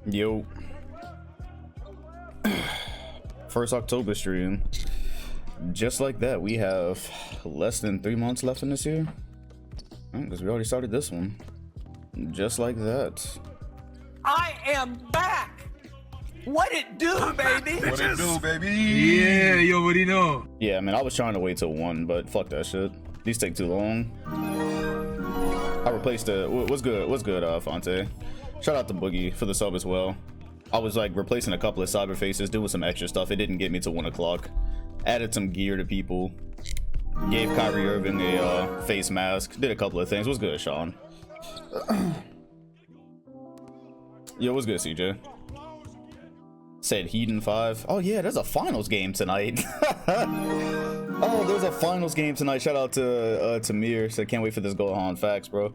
Yo. First October stream. Just like that, we have less than 3 months left in this year. Because we already started this one. Just like that. I am back! What it do, baby? What it do, baby? Yeah, you already know. Yeah, man, I was trying to wait till 1, but fuck that shit. These take too long. I replaced the... What's good, Fonte? Shout out to Boogie for the sub as well. I was like replacing a couple of cyber faces, doing some extra stuff. It didn't get me to 1 o'clock. Added some gear to people. Gave Kyrie Irving a face mask. Did a couple of things. What's good, Sean? Yo, what's good, CJ? Said Heat in 5. Oh yeah, there's a finals game tonight. Oh, there's a finals game tonight. Shout out to Tamir. Said can't wait for this go on. Facts, bro.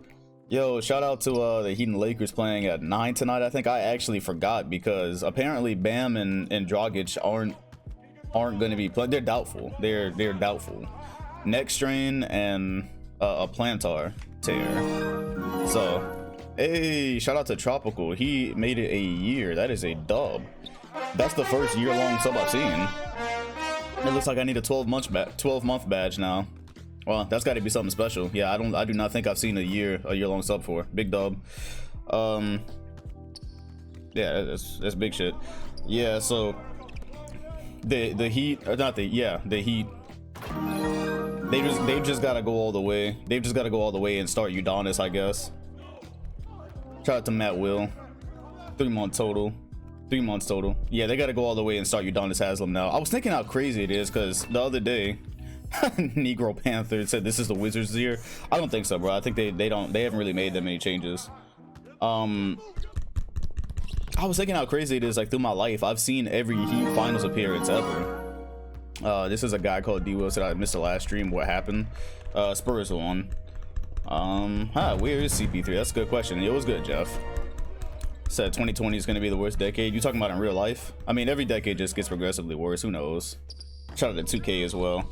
Yo, shout out to the Heat and Lakers playing at 9 tonight. I think I actually forgot because apparently Bam and Dragic aren't going to be playing. They're doubtful. They're doubtful. Neck strain and a plantar tear. So, hey, shout out to Tropical. He made it a year. That is a dub. That's the first year-long sub I've seen. It looks like I need a 12-month badge now. Well, that's got to be something special. Yeah, I do not think I've seen a year-long sub for. Big dub. Yeah, that's big shit. Yeah, so the Heat, or not the Heat. They've just got to go all the way. They've just got to go all the way and start Udonis, I guess. Shout out to Matt Will. 3 months total. 3 months total. Yeah, they got to go all the way and start Udonis Haslem now. I was thinking how crazy it is because the other day, Negro Panther said this is the Wizards' year. I don't think so, bro. I think they haven't really made that many changes. I was thinking how crazy it is. Like through my life, I've seen every Heat finals appearance ever. This is a guy called D. Will said I missed the last stream. What happened? Spurs won. Where is CP3? That's a good question. It was good, Jeff. Said 2020 is going to be the worst decade. You talking about in real life? I mean, every decade just gets progressively worse. Who knows? Shout out to 2K as well.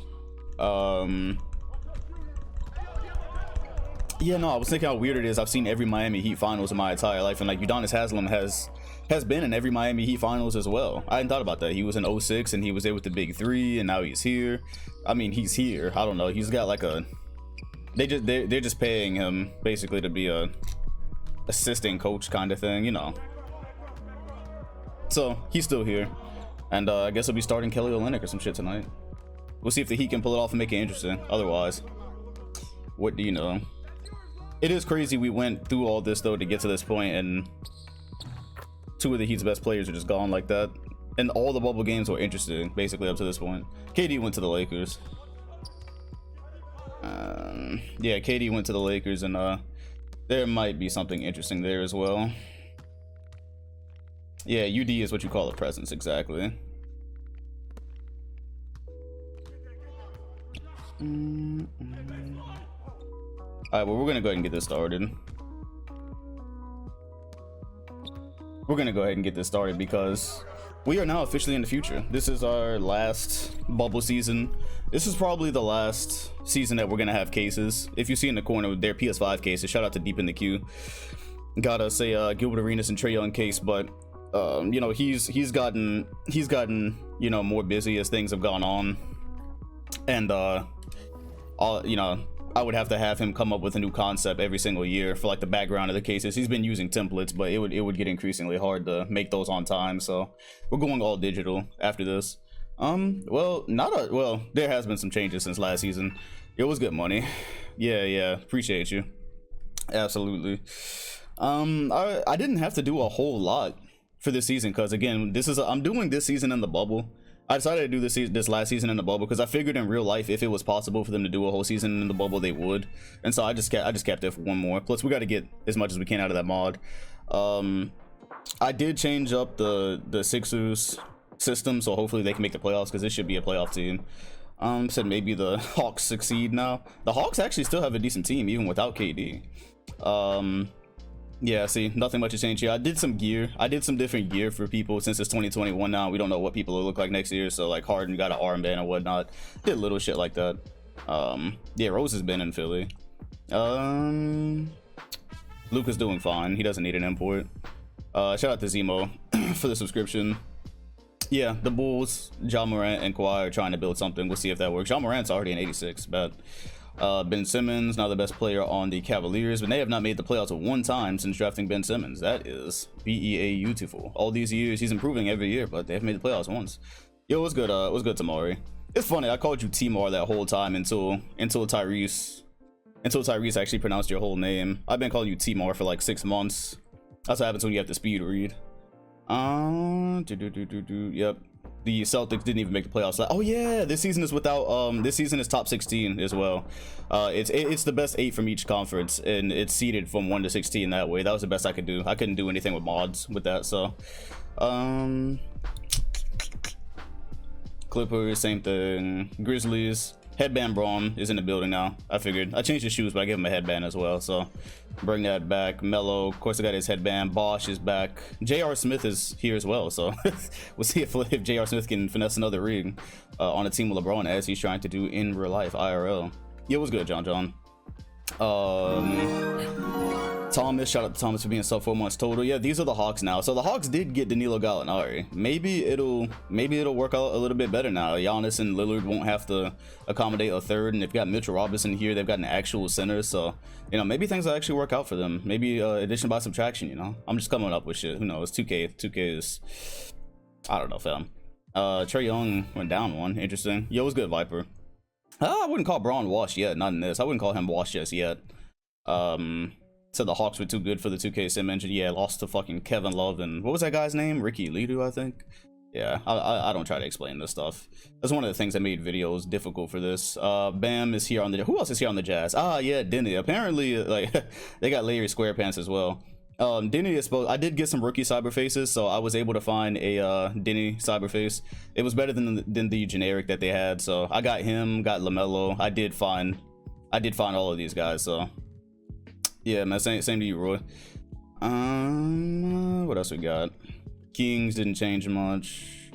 Yeah, no, I was thinking how weird it is. I've seen every Miami Heat finals in my entire life, and like Udonis Haslem has been in every Miami Heat finals as well. I hadn't thought about that. He was in 06 and he was there with the big 3, and now he's here. I mean, he's here. I don't know. He's got like a they're just paying him basically to be a assistant coach kind of thing, you know. So he's still here, and I guess he'll be starting Kelly Olynyk or some shit tonight. We'll see if the Heat can pull it off and make it interesting. Otherwise, what do you know? It is crazy we went through all this though to get to this point, and 2 of the Heat's best players are just gone like that. And all the bubble games were interesting, basically up to this point. KD went to the Lakers. Yeah, KD went to the Lakers, and there might be something interesting there as well. Yeah, UD is what you call a presence, exactly. Alright, well, we're gonna go ahead and get this started. We're gonna go ahead and get this started because we are now officially in the future. This is our last bubble season. This is probably the last season that we're gonna have cases. If you see in the corner, they're PS5 cases. Shout out to Deep in the Queue. Gotta say Gilbert Arenas and Trae Young case, but you know, he's gotten you know, more busy as things have gone on, and you know, I would have to have him come up with a new concept every single year for like the background of the cases. He's been using templates, but it would get increasingly hard to make those on time. So we're going all digital after this. Well, there has been some changes since last season. It was good money. Yeah, appreciate you. Absolutely. I didn't have to do a whole lot for this season because again, I'm doing this season in the bubble. I decided to do this last season in the bubble because I figured in real life if it was possible for them to do a whole season in the bubble, they would. And so I just kept it for 1 more. Plus, we got to get as much as we can out of that mod. I did change up the Sixers system, so hopefully they can make the playoffs because this should be a playoff team. Said maybe the Hawks succeed now. The Hawks actually still have a decent team even without KD. Yeah, see, nothing much has changed here. I did some gear. I did some different gear for people since it's 2021 now. We don't know what people will look like next year. So like Harden got an armband and whatnot. Did little shit like that. Yeah, Rose has been in Philly. Luka's doing fine. He doesn't need an import. Shout out to Zemo for the subscription. Yeah, the Bulls, Ja Morant, and Kawhi are trying to build something. We'll see if that works. Ja Morant's already an 86, but Ben Simmons, now the best player on the Cavaliers, but they have not made the playoffs one time since drafting Ben Simmons. That is beautiful. All these years, he's improving every year, but they haven't made the playoffs once. Yo, what's good? What's good, Tamari? It's funny, I called you Timar that whole time until Tyrese actually pronounced your whole name. I've been calling you Timar for like 6 months. That's what happens when you have to speed read. Yep. The Celtics didn't even make the playoffs. Oh yeah, this season is without this season is top 16 as well. It's the best 8 from each conference, and it's seeded from 1 to 16 that way. That was the best I could do. I couldn't do anything with mods with that, so Clippers, same thing. Grizzlies, headband Braun is in the building now. I figured I changed his shoes, but I gave him a headband as well, so bring that back. Melo, of course, I got his headband. Bosch is back. J.R. Smith is here as well, so we'll see if J.R. Smith can finesse another ring on a team with LeBron, as he's trying to do in real life, IRL. Yeah, what's good, John? Thomas, shout out to Thomas for being sub 4 months total. Yeah, these are the Hawks now. So the Hawks did get Danilo Gallinari. Maybe it'll work out a little bit better now. Giannis and Lillard won't have to accommodate a third, and they've got Mitchell Robinson here. They've got an actual center, so you know, maybe things will actually work out for them. Maybe addition by subtraction. You know, I'm just coming up with shit. Who knows? 2K is, I don't know, fam. Trae Young went down 1. Interesting. Yo, what's good, Viper? I wouldn't call Braun washed yet. Not in this. I wouldn't call him washed just yet. Said the Hawks were too good for the 2K sim engine. Yeah, lost to fucking Kevin Love and what was that guy's name? Ricky Lidu, I think. Yeah, I don't try to explain this stuff. That's one of the things that made videos difficult for this. Bam is here on the. Who else is here on the Jazz? Yeah, Denny. Apparently, like they got Larry Squarepants as well. Denny is supposed. I did get some rookie cyber faces, so I was able to find a Denny cyber face. It was better than the generic that they had, so I got him. Got LaMelo. I did find all of these guys. So yeah, man. Same to you, Roy. What else we got? Kings didn't change much.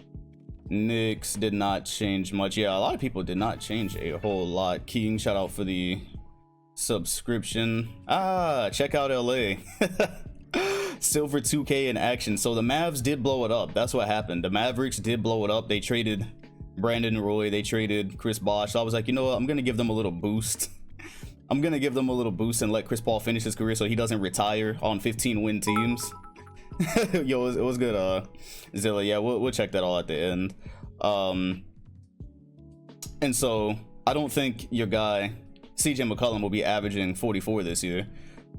Knicks did not change much. Yeah, a lot of people did not change a whole lot. King, shout out for the subscription. Check out LA. Silver 2K in action. So the Mavs did blow it up. That's what happened. The Mavericks did blow it up. They traded Brandon Roy. They traded Chris Bosh. So I was like, you know what? I'm gonna give them a little boost. I'm gonna give them a little boost and let Chris Paul finish his career so he doesn't retire on 15-win teams. Yo, it was good, Zilla. Yeah, we'll check that all at the end. And so I don't think your guy CJ McCollum will be averaging 44 this year,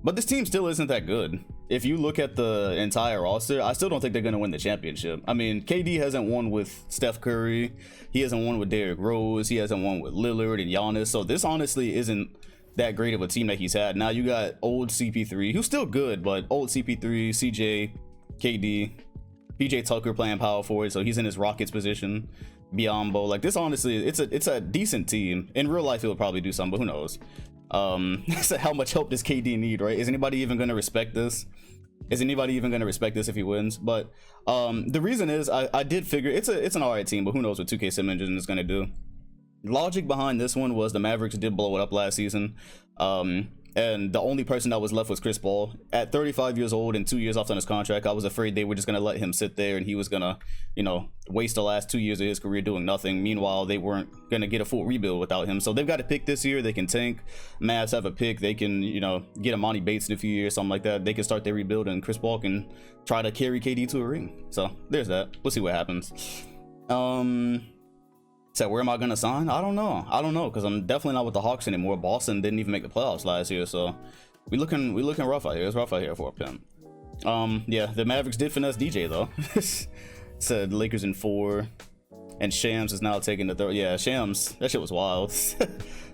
but this team still isn't that good. If you look at the entire roster, I still don't think they're gonna win the championship. I mean, KD hasn't won with Steph Curry, he hasn't won with Derrick Rose, he hasn't won with Lillard and Giannis, so this honestly isn't that great of a team that he's had. Now you got old CP3, who's still good, but old CP3, CJ, KD, PJ Tucker playing power forward, so he's in his Rockets position. Biombo, like this, honestly, it's a decent team. In real life, it would probably do something, but who knows? So how much help does KD need, right? Is anybody even going to respect this? Is anybody even going to respect this if he wins? But the reason is, I did figure it's an alright team, but who knows what 2K Sim Engine is going to do? Logic behind this one was the Mavericks did blow it up last season, and the only person that was left was Chris Paul. At 35 years old and 2 years off on his contract, I was afraid they were just gonna let him sit there and he was gonna, you know, waste the last 2 years of his career doing nothing. Meanwhile, they weren't gonna get a full rebuild without him, so they've got a pick this year. They can tank. Mavs have a pick. They can, you know, get Amani Bates in a few years, something like that. They can start their rebuild, and Chris Paul can try to carry KD to a ring. So there's that. We'll see what happens. So where am I gonna sign? I don't know, because I'm definitely not with the Hawks anymore. Boston didn't even make the playoffs last year, so we looking rough out here. It's rough out here for a pimp. Yeah, the Mavericks did finesse DJ though. Said Lakers in 4, and Shams is now taking the third. Yeah, Shams, that shit was wild.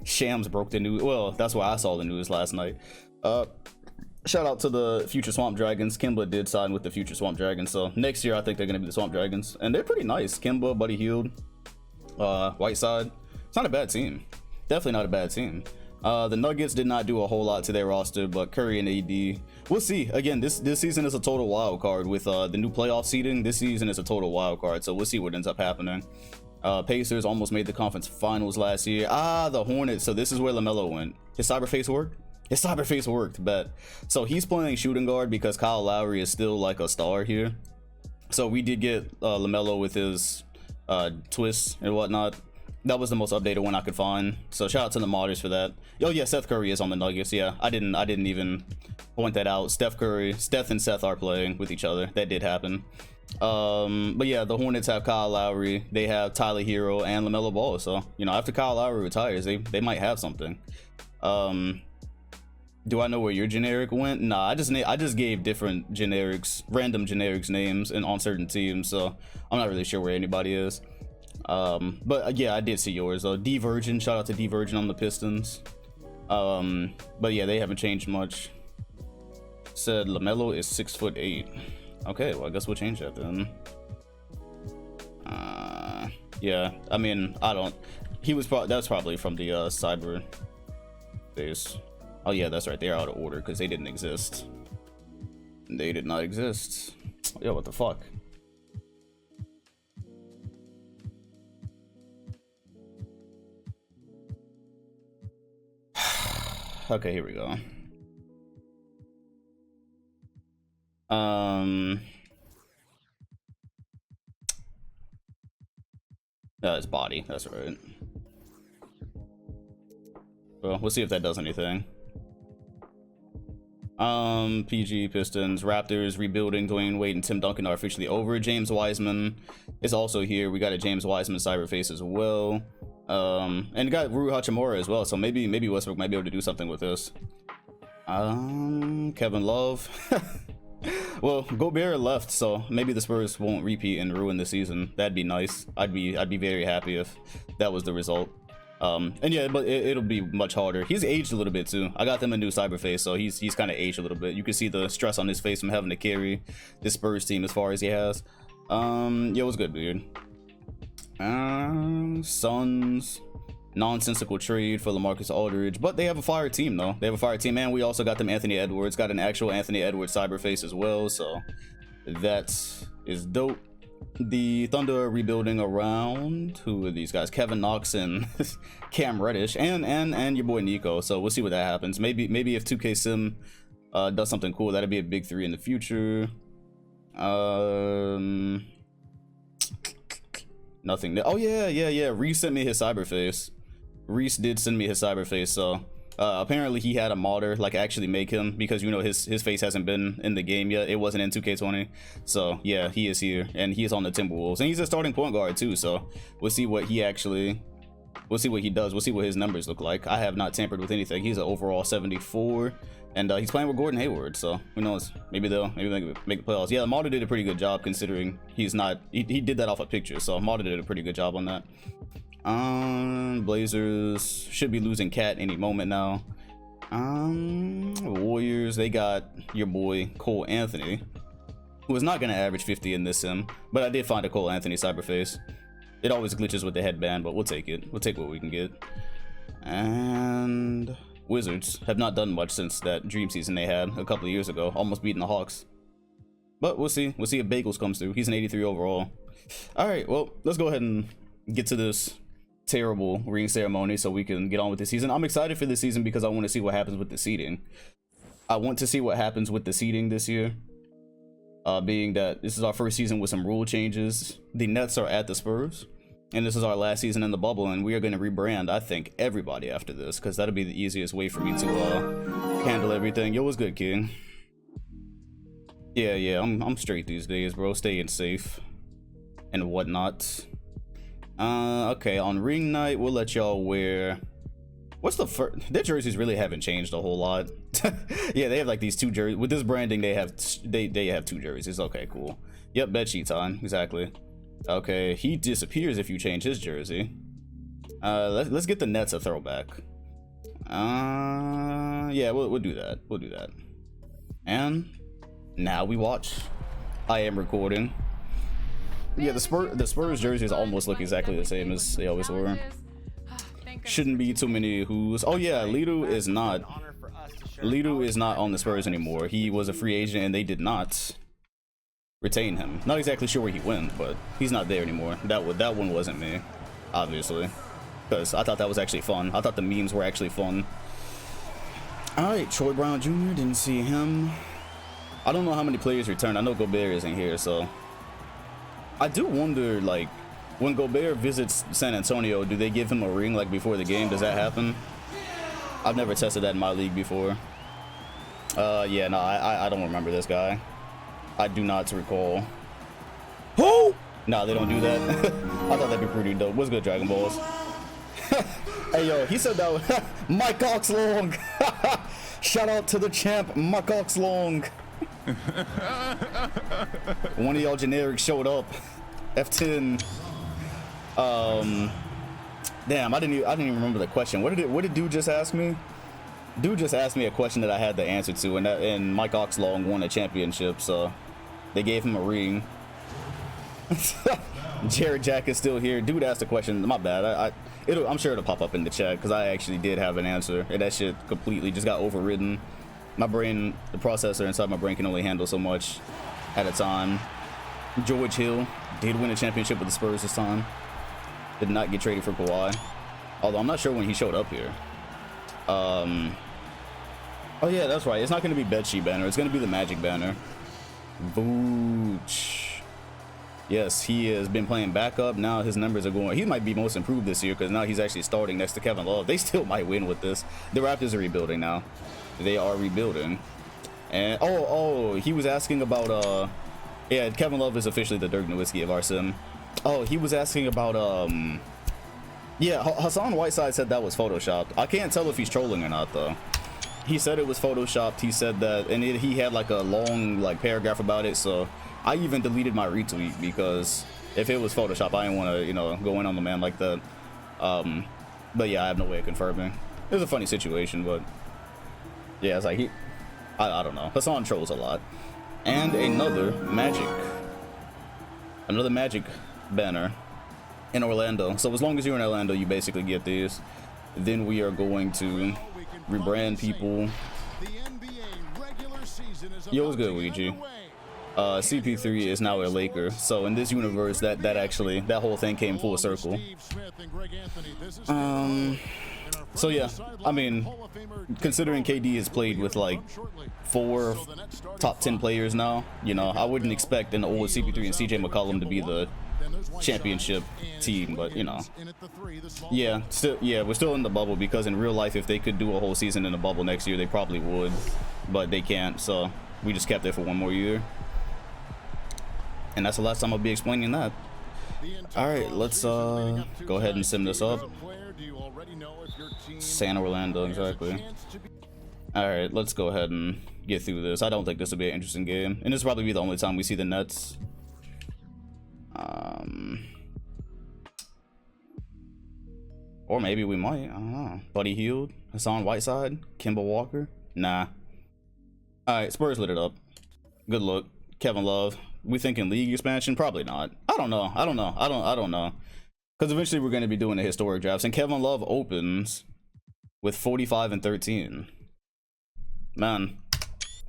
Shams broke the news. Well, that's why I saw the news last night. Shout out to the future Swamp Dragons. Kimba did sign with the future Swamp Dragons, so next year I think they're gonna be the Swamp Dragons, and they're pretty nice. Kimba, Buddy Hield, Whiteside. It's not a bad team. Definitely not a bad team. The Nuggets did not do a whole lot to their roster, but Curry and AD, we'll see. Again, this season is a total wild card with the new playoff seeding. This season is a total wild card, so we'll see what ends up happening. Pacers almost made the conference finals last year. The Hornets. So this is where LaMelo went. His cyber face worked. His cyberface worked, bet. So he's playing shooting guard because Kyle Lowry is still like a star here. So we did get LaMelo with his twists and whatnot. That was the most updated one I could find. So shout out to the modders for that. Oh yeah, Seth Curry is on the Nuggets. Yeah, I didn't even point that out. Steph and Seth are playing with each other. That did happen. But yeah, the Hornets have Kyle Lowry. They have Tyler Hero and LaMelo Ball. So you know, after Kyle Lowry retires, they might have something. Do I know where your generic went? Nah, I just gave different generics, random generics names and on certain teams. So I'm not really sure where anybody is. But yeah, I did see yours though. D Virgin, shout out to D Virgin on the Pistons. But yeah, they haven't changed much. Said LaMelo is 6'8". Okay, well I guess we'll change that then. Yeah, I mean that's probably from the cyber base. Oh yeah, that's right, they're out of order because they didn't exist. They did not exist. Yo, what the fuck? Okay, here we go. It's body, that's right. Well, we'll see if that does anything. PG, Pistons, Raptors, rebuilding, Dwayne Wade and Tim Duncan are officially over. James Wiseman is also here. We got a James Wiseman cyberface as well. And got Rui Hachimura as well, so maybe Westbrook might be able to do something with this. Kevin Love. Well, Gobert left, so maybe the Spurs won't repeat and ruin the season. That'd be nice. I'd be very happy if that was the result. And yeah, but it'll be much harder. He's aged a little bit too. I got them a new cyberface, so he's kind of aged a little bit. You can see the stress on his face from having to carry this Spurs team as far as he has. Yeah, what's good, dude? Suns, nonsensical trade for LaMarcus Aldridge, but they have a fire team though. They have a fire team, and we also got them Anthony Edwards. Got an actual Anthony Edwards cyberface as well, so that is dope. The Thunder are rebuilding around, who are these guys? Kevin Knox and Cam Reddish, and your boy Nico. So we'll see what that happens. Maybe if 2K Sim does something cool, that'd be a big three in the future. Nothing. Oh yeah. Reese sent me his cyberface. Reese did send me his cyberface. So apparently he had a modder like actually make him, because you know his face hasn't been in the game yet. It wasn't in 2K20. So yeah, he is here, and he is on the Timberwolves, and he's a starting point guard too. So we'll see what he actually. We'll see what he does. We'll see what his numbers look like. I have not tampered with anything. He's an overall 74. And he's playing with Gordon Hayward, so who knows? Maybe they'll make the playoffs. Yeah, Marta did a pretty good job considering he's not. He did that off a picture, so Marta did a pretty good job on that. Blazers should be losing Cat any moment now. Warriors, they got your boy Cole Anthony, who is not gonna average 50 in this sim, but I did find a Cole Anthony cyberface. It always glitches with the headband, but we'll take it. We'll take what we can get. And Wizards have not done much since that dream season they had a couple of years ago, almost beating the Hawks. But we'll see. We'll see if Bagels comes through. He's an 83 overall. All right, well, let's go ahead and get to this terrible ring ceremony so we can get on with the season. I'm excited for this season because I want to see what happens with the seeding. I want to see what happens with the seeding this year. Being that this is our first season with some rule changes. The Nets are at the Spurs. And this is our last season in the bubble, and we are going to rebrand, I think, everybody after this, because that'll be the easiest way for me to handle everything. Yo, what's good, King? Yeah, I'm straight these days, bro. Staying safe and whatnot. Okay, on ring night, we'll let y'all wear. What's the first? Their jerseys really haven't changed a whole lot. Yeah, they have like these two jerseys. With this branding, they have two jerseys. Okay, cool. Yep, bed sheets on, exactly. Okay, he disappears if you change his jersey. Let's get the Nets a throwback. Yeah, we'll do that. We'll do that. And now we watch. I am recording. Yeah, the Spurs jerseys almost look exactly the same as they always were. Shouldn't be too many who's. Oh yeah, Lido is not on the Spurs anymore. He was a free agent and they did not retain him. Not exactly sure where he went, but he's not there anymore. That one wasn't me, obviously, because I thought that was actually fun. I thought the memes were actually fun. All right, Troy Brown Jr. Didn't see him. I don't know how many players returned. I know Gobert isn't here, so I do wonder, like, when Gobert visits San Antonio, do they give him a ring like before the game? Does that happen? I've never tested that in my league before. Yeah, no, I don't remember this guy. I do not recall. Who? No, they don't do that. I thought that'd be pretty dope. What's good, Dragon Balls? Hey, yo, he said that was Mike Oxlong. Shout out to the champ, Mike Oxlong. One of y'all generics showed up. F10. Damn, I didn't even remember the question. What did dude just ask me? Dude just asked me a question that I had the answer to, and Mike Oxlong won a championship, so they gave him a ring. Jared Jack is still here. Dude asked a question. My bad. I'm sure it'll pop up in the chat because I actually did have an answer, and that shit completely just got overridden. My brain, the processor inside my brain can only handle so much at a time. George Hill did win a championship with the Spurs this time. Did not get traded for Kawhi, although I'm not sure when he showed up here. Oh yeah, that's right. It's not going to be bedsheet banner. It's going to be the Magic banner. Vooch. Yes, he has been playing backup. Now his numbers are going. He might be most improved this year because now he's actually starting next to Kevin Love. They still might win with this. The Raptors are rebuilding now. They are rebuilding. And oh, he was asking about yeah, Kevin Love is officially the Dirk Nowitzki of our sim. Oh, he was asking about yeah, Hassan Whiteside said that was photoshopped. I can't tell if he's trolling or not though. He said it was photoshopped. He said that, and he had like a long like paragraph about it, so I even deleted my retweet because if it was Photoshop, I didn't want to, you know, go in on the man like that. But yeah, I have no way of confirming. It was a funny situation, but yeah, it's like I don't know. Hassan trolls a lot. And another Magic banner in Orlando. So as long as you're in Orlando, you basically get these. Then we are going to rebrand people. Yo, what's good, Ouija? CP3 is now a Laker, so in this universe that whole thing came full circle. So yeah, I mean, considering KD has played with like 4 top 10 players now, you know, I wouldn't expect an old CP3 and CJ McCollum to be the championship team, but you know, yeah, we're still in the bubble because in real life, if they could do a whole season in the bubble next year, they probably would, but they can't, so we just kept it for 1 more year. And that's the last time I'll be explaining that. All right, let's go ahead and sim this up. San Orlando, exactly. All right, let's go ahead and get through this. I don't think this will be an interesting game, and this will probably be the only time we see the Nets. Or maybe we might. I don't know. Buddy Hield, Hassan Whiteside, Kemba Walker. Nah. All right, Spurs lit it up. Good look. Kevin Love. We thinking league expansion? Probably not. I don't know. I don't know. Because eventually we're going to be doing the historic drafts, and Kevin Love opens with 45 and 13. Man,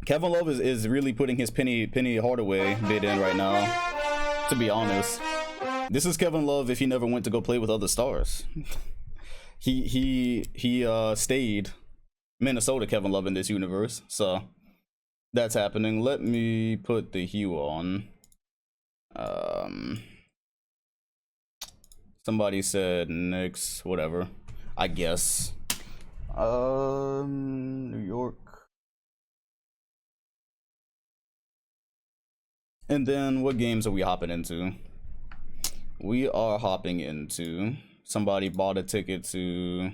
Kevin Love is really putting his Penny Hardaway bid in right now. To be honest, this is Kevin Love if he never went to go play with other stars. he stayed Minnesota Kevin Love in this universe, so that's happening. Let me put the hue on. Somebody said Knicks, whatever. I guess. New York. And then what games are we hopping into? We are hopping into, somebody bought a ticket to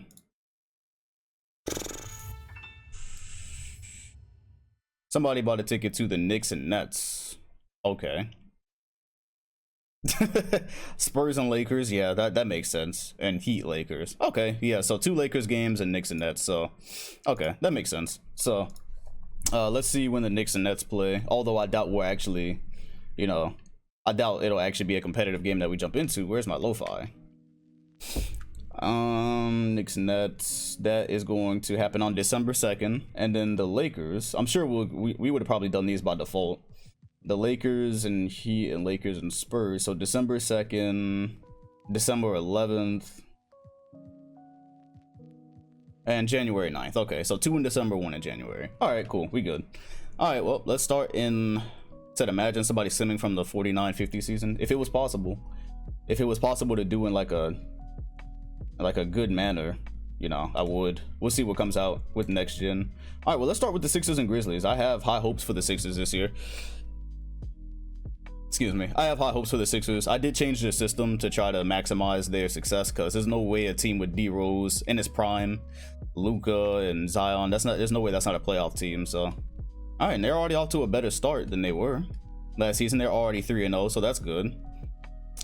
the Knicks and Nets. Okay. Spurs and Lakers, yeah, that makes sense. And Heat Lakers. Okay, yeah, so 2 Lakers games and Knicks and Nets, so okay, that makes sense. So let's see when the Knicks and Nets play. Although I doubt we're actually, you know, I doubt it'll actually be a competitive game that we jump into. Where's my lo-fi? Knicks Nets, that is going to happen on December 2nd. And then the Lakers, I'm sure we would have probably done these by default. The Lakers and Heat and Lakers and Spurs. So December 2nd, December 11th, And January 9th. Okay, so 2 in December, 1 in January. All right, cool. We good. All right, well, let's start in... Said imagine somebody simming from the 49-50 season. If it was possible. If it was possible to do in like a good manner, you know, I would. We'll see what comes out with next gen. All right, well, let's start with the Sixers and Grizzlies. I have high hopes for the Sixers this year. Excuse me. I have high hopes for the Sixers. I did change the system to try to maximize their success because there's no way a team with D Rose in his prime, Luka and Zion, there's no way that's not a playoff team. So, all right, and they're already off to a better start than they were last season. They're already 3-0, so that's good.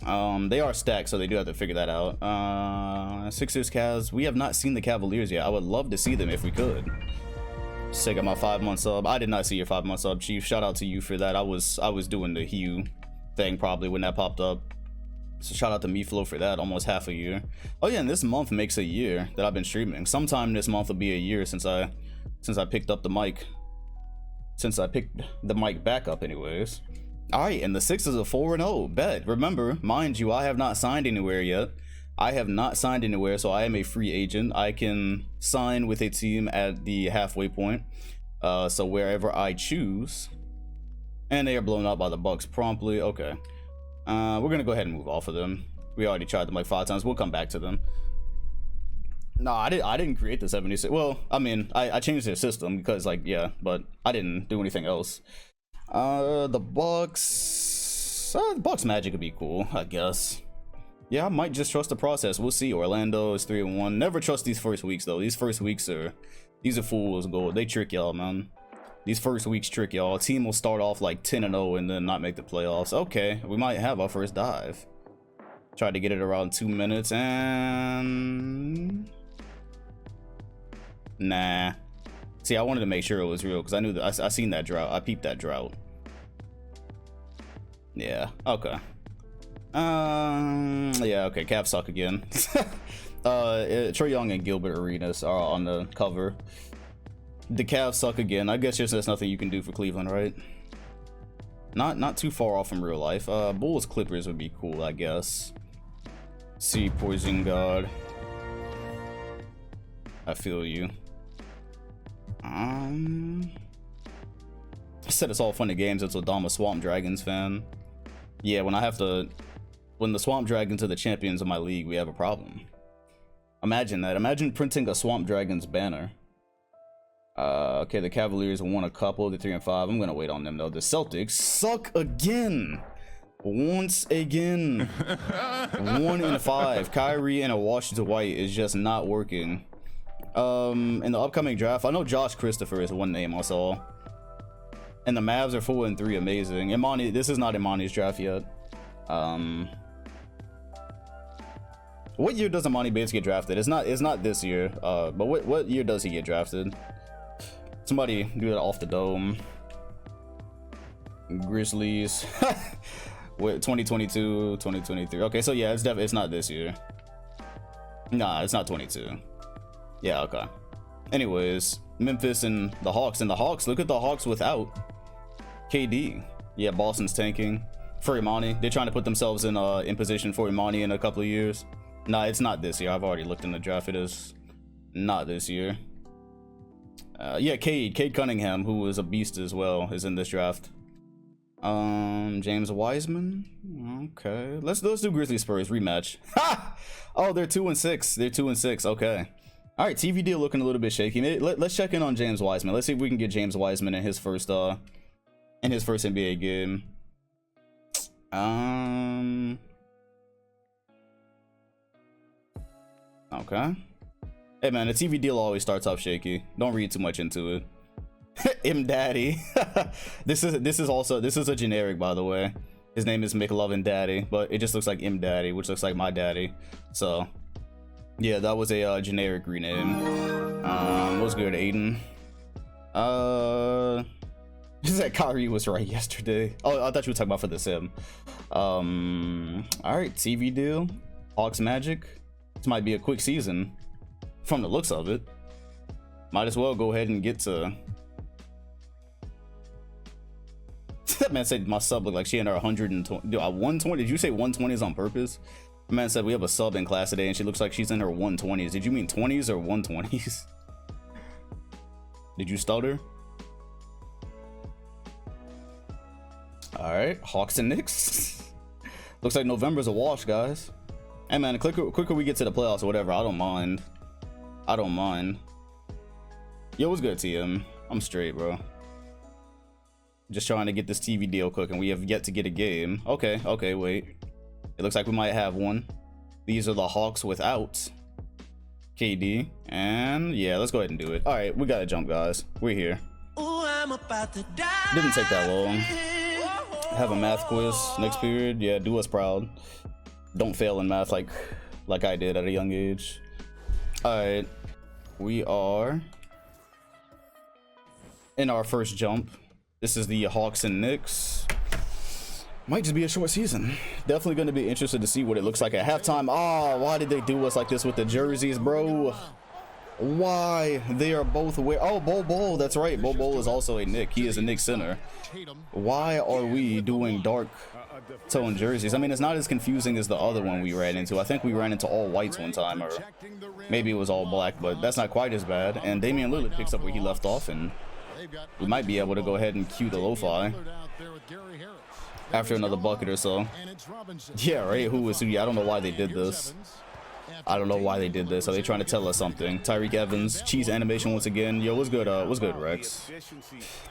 They are stacked, so they do have to figure that out. Sixers, Cavs. We have not seen the Cavaliers yet. I would love to see them if we could. Say got my 5-month sub. I did not see your 5-month sub, Chief. Shout out to you for that. I was doing the Hue thing probably when that popped up. So shout out to MeFlow for that. Almost half a year. Oh yeah, and this month makes a year that I've been streaming. Sometime this month will be a year since I picked up the mic. Since I picked the mic back up, anyways. All right, and the Sixers are 4-0. Bet. Remember, mind you, I have not signed anywhere yet. I have not signed anywhere, so I am a free agent. I can sign with a team at the halfway point, so wherever I choose. And they are blown out by the Bucks promptly. Okay, we're gonna go ahead and move off of them. We already tried them like 5 times. We'll come back to them. No, I didn't create the 76. Well, I mean, I changed their system because, like, yeah, but I didn't do anything else. The Bucks Magic would be cool, I guess. Yeah, I might just trust the process. We'll see. Orlando is 3-1. Never trust these first weeks though. These first weeks are fool's gold. They trick y'all, man. These first weeks trick y'all. A team will start off like 10-0 and then not make the playoffs. Okay, we might have our first dive. Tried to get it around 2 minutes and nah. See, I wanted to make sure it was real because I knew that I seen that drought. I peeped that drought. Yeah. Okay. Yeah, okay, Cavs suck again. Trae Young and Gilbert Arenas are on the cover. The Cavs suck again. I guess there's nothing you can do for Cleveland, right? Not too far off from real life. Bulls Clippers would be cool, I guess. See, Poison God. I feel you. I said it's all fun and games until I'm a Swamp Dragons fan. Yeah, when the Swamp Dragons are the champions of my league, we have a problem. Imagine that. Imagine printing a Swamp Dragons banner. Okay, the Cavaliers won a couple. They're 3-5. I'm gonna wait on them though. The Celtics suck again. Once again. 1-5. Kyrie and a Washington White is just not working. In the upcoming draft, I know Josh Christopher is one name I saw. And the Mavs are 4-3. Amazing. Imani, this is not Imani's draft yet. What year does Imani Bates get drafted? It's not this year. But what year does he get drafted? Somebody do that off the dome. Grizzlies. Wait, 2022, 2023. Okay, so yeah, it's not this year. Nah, it's not 22. Yeah, okay. Anyways, Memphis and the Hawks. Look at the Hawks without KD. Yeah, Boston's tanking for Imani. They're trying to put themselves in position for Imani in a couple of years. Nah, it's not this year. I've already looked in the draft. It is not this year. Yeah, Cade Cunningham, who is a beast as well, is in this draft. James Wiseman. Okay, let's do Grizzlies Spurs rematch. Ha! Oh, they're 2-6. They're 2-6. Okay. All right, TV deal looking a little bit shaky. Let's check in on James Wiseman. Let's see if we can get James Wiseman in his first NBA game. Okay. Hey man, the TV deal always starts off shaky. Don't read too much into it. M Daddy. This is a generic, by the way. His name is McLovin Daddy, but it just looks like M Daddy, which looks like my daddy. So yeah, that was a generic rename. What's good, Aiden? Is that Kyrie was right yesterday? Oh, I thought you were talking about for the sim. All right, TV deal. Hawks Magic. This might be a quick season from the looks of it. Might as well go ahead and get to. That man said my sub looked like she in her 120. 120? Did you say 120s on purpose? The man said we have a sub in class today and she looks like she's in her 120s. Did you mean 20s or 120s? Did you stutter? All right, Hawks and Knicks. Looks like November's a wash, guys. Hey man, the quicker we get to the playoffs or whatever, I don't mind. I don't mind. Yo, what's good, TM? I'm straight, bro. Just trying to get this TV deal cooking. We have yet to get a game. Okay, wait. It looks like we might have one. These are the Hawks without KD. And yeah, let's go ahead and do it. All right, we gotta jump, guys. We're here. Ooh, I'm about to die. Didn't take that long. Have a math quiz next period. Yeah, do us proud. Don't fail in math like I did at a young age. All right, we are in our first jump. This is the Hawks and Knicks. Might just be a short season. Definitely going to be interested to see what it looks like at halftime. Oh, why did they do us like this with the jerseys, bro? Why? They are both wearing... Oh, Bol. That's right. Bol is also a Knick. He is a Knick center. Why are we doing dark tone jerseys? I mean, it's not as confusing as the other one we ran into. I think we ran into all whites one time, or maybe it was all black, but that's not quite as bad. And Damian Lillard picks up where he left off, and we might be able to go ahead and cue the lo-fi after another bucket or so. Yeah, right? Who was who? Yeah, I don't know why they did this. I don't know why they did this. Are they trying to tell us something? Tyreek Evans, cheese animation once again. Yo, what's good? What's good, Rex?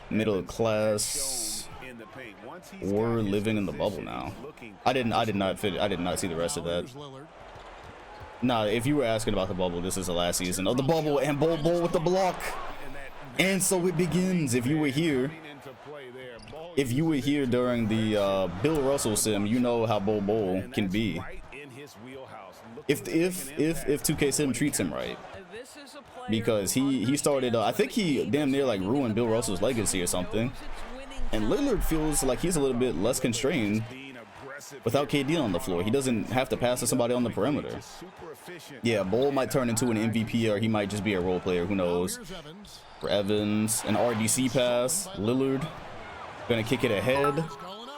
Middle class. We're living in the bubble now. I did not see the rest of that. Nah, if you were asking about the bubble, this is the last season of the bubble, and Bol with the block. And so it begins. If you were here during the Bill Russell sim, you know how Bol can be. If 2K sim treats him right, because he started I think he damn near like ruined Bill Russell's legacy or something, and Lillard feels like he's a little bit less constrained without KD on the floor. He doesn't have to pass to somebody on the perimeter. Yeah, Bol might turn into an MVP, or he might just be a role player, who knows. For Evans, an RDC pass. Lillard gonna kick it ahead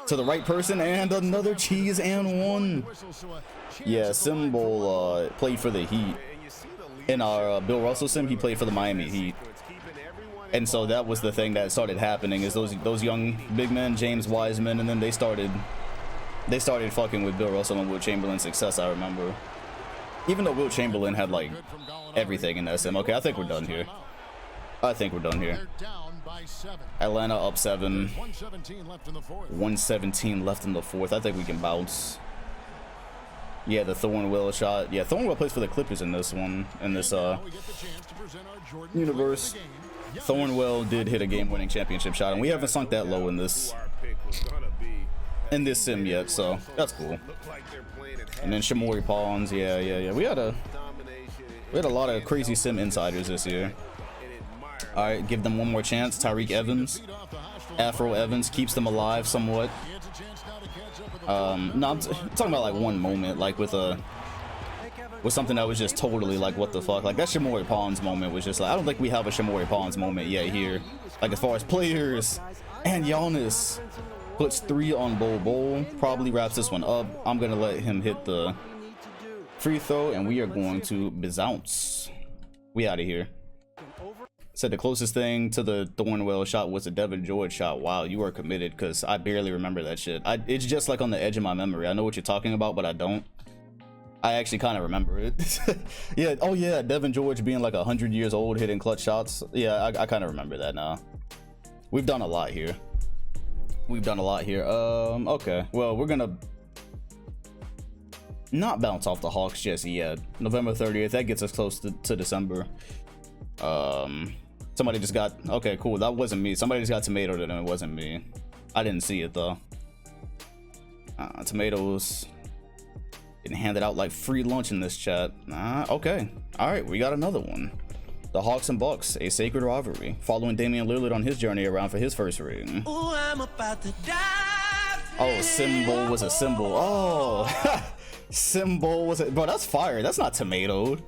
to the right person, and another cheese and one. Yeah, Symbol played for the Heat. In our Bill Russell sim, he played for the Miami Heat. And so that was the thing that started happening, is those young big men, James Wiseman, and then they started fucking with Bill Russell and Will Chamberlain's success, I remember. Even though Will Chamberlain had like everything in that sim. Okay, I think we're done here. Atlanta up 7. 117 left in the fourth. I think we can bounce. Yeah, the Thornwell shot. Yeah, Thornwell plays for the Clippers in this one, in this universe. Thornwell did hit a game-winning championship shot, and we haven't sunk that low in this sim yet, so that's cool. And then Shamori Pawns. Yeah. We had a lot of crazy sim insiders this year. All right, give them one more chance. Tyreek Evans, Afro Evans keeps them alive somewhat. No, I'm talking about like one moment, like with something that was just totally like, what the fuck? Like that Shamori Pawns moment was just like, I don't think we have a Shamori Pawns moment yet here. Like as far as players. And Giannis puts 3 on Bol. Probably wraps this one up. I'm gonna let him hit the free throw, and we are going to bounce. We out of here. Said the closest thing to the Thornwell shot was a Devin George shot. Wow, you are committed, because I barely remember that shit. It's just like on the edge of my memory. I know what you're talking about, but I don't. I actually kind of remember it. Yeah. Oh yeah, Devin George being like 100 years old hitting clutch shots. Yeah, I kind of remember that now. We've done a lot here. Okay, well, we're gonna not bounce off the Hawks just yet. November 30th, that gets us close to December. Somebody just got, okay, cool, that wasn't me. Somebody just got tomatoed and it wasn't me. I didn't see it though. Tomatoes getting handed out like free lunch in this chat. Okay, all right, we got another one. The Hawks and Bucks, a sacred rivalry, following Damian Lillard on his journey around for his first ring. Ooh, I'm about to die. Oh, Symbol was a symbol. Oh, Symbol was a, bro, that's fire. That's not tomatoed.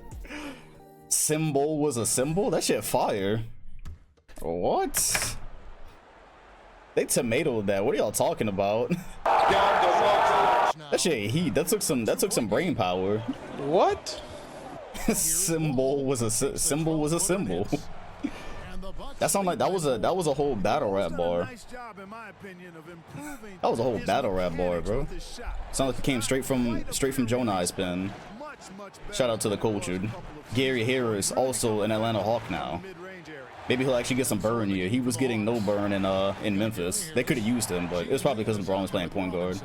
Symbol was a symbol? That shit fire. What? They tomatoed that. What are y'all talking about? That shit heat. That took some brain power. What? Symbol was a symbol. That sounded like that was a whole battle rap bar. That was a whole battle rap bar, bro. Sounded like it came straight from Jonai's pen. Shout out to the cultured. Gary Harris, also an Atlanta Hawk now. Maybe he'll actually get some burn here. He was getting no burn in Memphis. They could have used him, but it was probably because LeBron was playing point guard.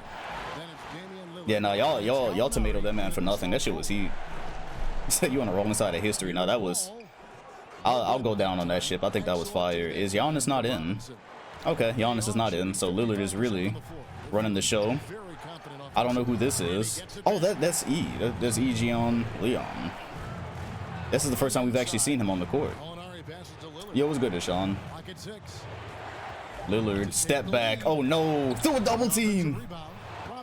Yeah, nah, y'all tomato that man for nothing. That shit was heat. You said you on the wrong side of history. Now that was, I'll go down on that ship. I think that was fire. Is Giannis not in? Okay, Giannis is not in. So Lillard is really running the show. I don't know who this is. Oh, that's E. That's E. on Leon. This is the first time we've actually seen him on the court. Yo, what's good, Deshaun? Lillard, step back. Oh no, through a double team.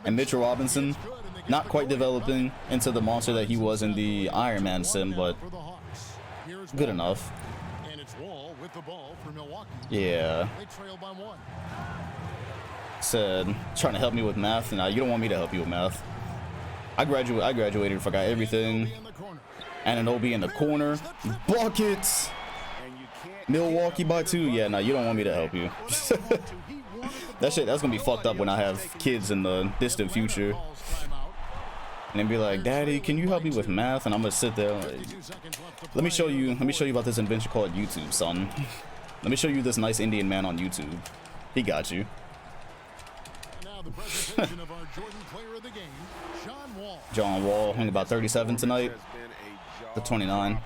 And Mitchell Robinson, not quite developing into the monster that he was in the Iron Man sim, but good enough. Yeah. Said, trying to help me with math. Nah, you don't want me to help you with math. I graduated, forgot everything. Anunoby in the corner. Buckets. Milwaukee by 2. Yeah, nah, you don't want me to help you. That's gonna be fucked up when I have kids in the distant future. And then be like, Daddy, can you help me with math? And I'm gonna sit there like, let me show you about this invention called YouTube, son. Let me show you this nice Indian man on YouTube. He got you. John Wall, hung about 37 tonight. The 29.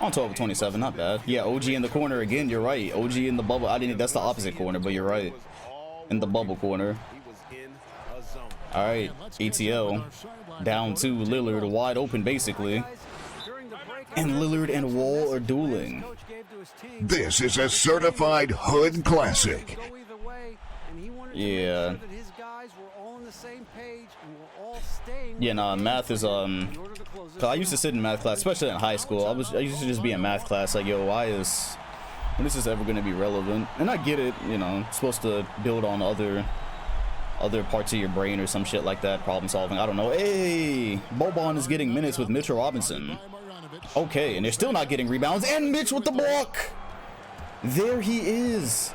On 12 of 27, not bad. Yeah, OG in the corner again, you're right. OG in the bubble. That's the opposite corner, but you're right. In the bubble corner. All right, ATL down to Lillard, wide open basically. And Lillard and Wall are dueling. This is a certified hood classic. Yeah. Yeah, nah, math is cause I used to sit in math class, especially in high school. I used to just be in math class like, yo, when is this ever gonna be relevant? And I get it, you know, it's supposed to build on other parts of your brain or some shit like that, problem solving. I don't know. Hey, Boban is getting minutes with Mitchell Robinson. Okay, and they're still not getting rebounds. And Mitch with the block. There he is.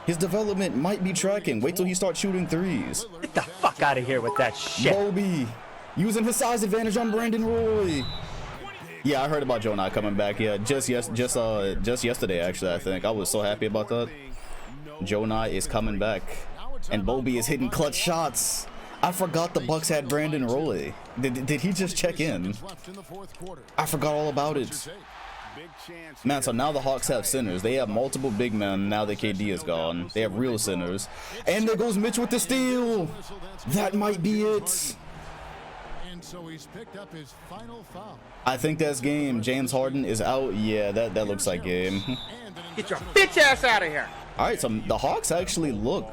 His development might be tracking. Wait till he starts shooting threes. Get the fuck out of here with that shit. Bobby using his size advantage on Brandon Roy. Yeah, I heard about Jonah coming back. Yeah, just yesterday actually. I think I was so happy about that. Jonah is coming back, and Bobby is hitting clutch shots. I forgot the Bucks had Brandon Roy. Did he just check in? I forgot all about it. Man, so now the Hawks have centers. They have multiple big men now that KD is gone. They have real centers. And there goes Mitch with the steal. That might be it. I think that's game. James Harden is out. Yeah, that looks like game. Get your bitch ass out of here. All right, so the Hawks actually look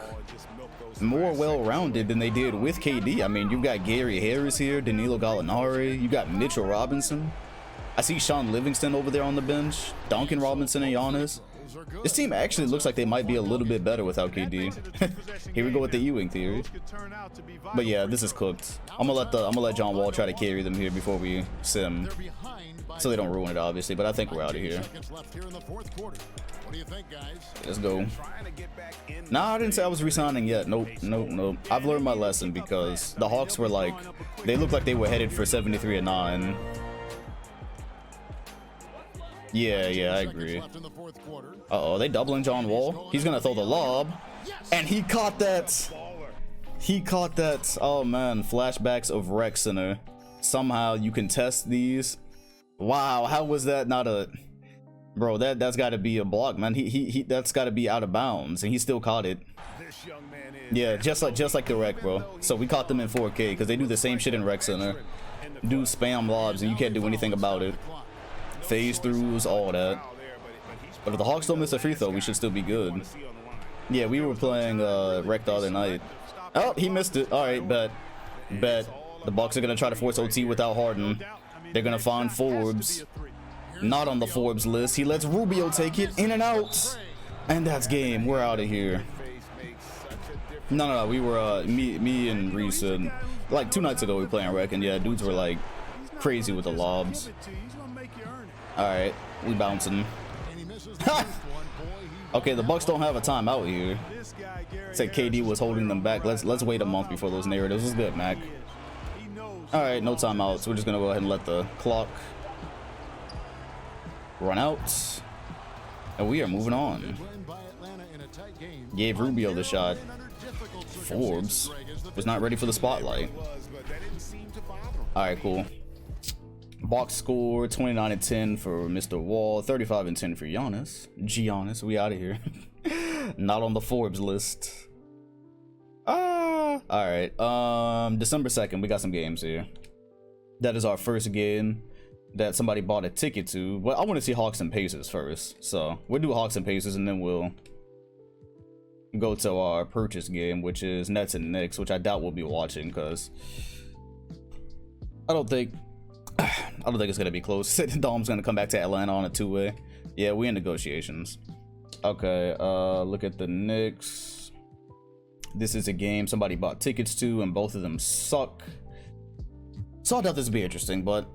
more well-rounded than they did with KD. I mean, you got Gary Harris here, Danilo Gallinari. You got Mitchell Robinson. I see Sean Livingston over there on the bench, Duncan Robinson and Giannis. This team actually looks like they might be a little bit better without KD. Here we go with the Ewing theory. But yeah, this is cooked. I'm gonna let John Wall try to carry them here before we sim, so they don't ruin it, obviously. But I think we're out of here. Let's go. Nah, I didn't say I was resigning yet. Nope. I've learned my lesson because the Hawks were like, they looked like they were headed for 73-9. Yeah, I agree. Uh-oh, they doubling John Wall. He's gonna throw the lob. And he caught that. Oh man, flashbacks of Rec Center. Somehow you can test these. Wow, how was that not a... Bro, that's gotta be a block, man. That's gotta be out of bounds, and he still caught it. Yeah, just like the Rec, bro. So we caught them in 4K, because they do the same shit in Rec Center. Do spam lobs, and you can't do anything about it. Phase throughs, all that. But if the Hawks don't miss a free throw, we should still be good. Yeah, we were playing Rec the other night. Oh, he missed it. All right, bet. The Bucks are gonna try to force OT without Harden. They're gonna find Forbes. Not on the Forbes list. He lets Rubio take it in and out, and that's game. We're out of here. No. We were me and Reese like 2 nights ago we were playing Rec, and yeah, dudes were like crazy with the lobs. All right, we bouncing. Okay, the Bucks don't have a timeout here. Said KD was holding them back. Let's wait a month before those narratives. This is good, Mac. All right, no timeouts. We're just gonna go ahead and let the clock run out, and we are moving on. Gave Rubio the shot. Forbes was not ready for the spotlight. All right, cool. Box score 29-10 for Mr. Wall, 35-10 for Giannis. We out of here. Not on the Forbes list. All right. December 2nd, we got some games here. That is our first game that somebody bought a ticket to. But I want to see Hawks and Pacers first, so we'll do Hawks and Pacers, and then we'll go to our purchase game, which is Nets and Knicks, which I doubt we'll be watching because I don't think it's gonna be close. Dom's gonna come back to Atlanta on a two-way. Yeah, we in negotiations. Okay, look at the Knicks. This is a game somebody bought tickets to, and both of them suck. So I doubt this will be interesting, but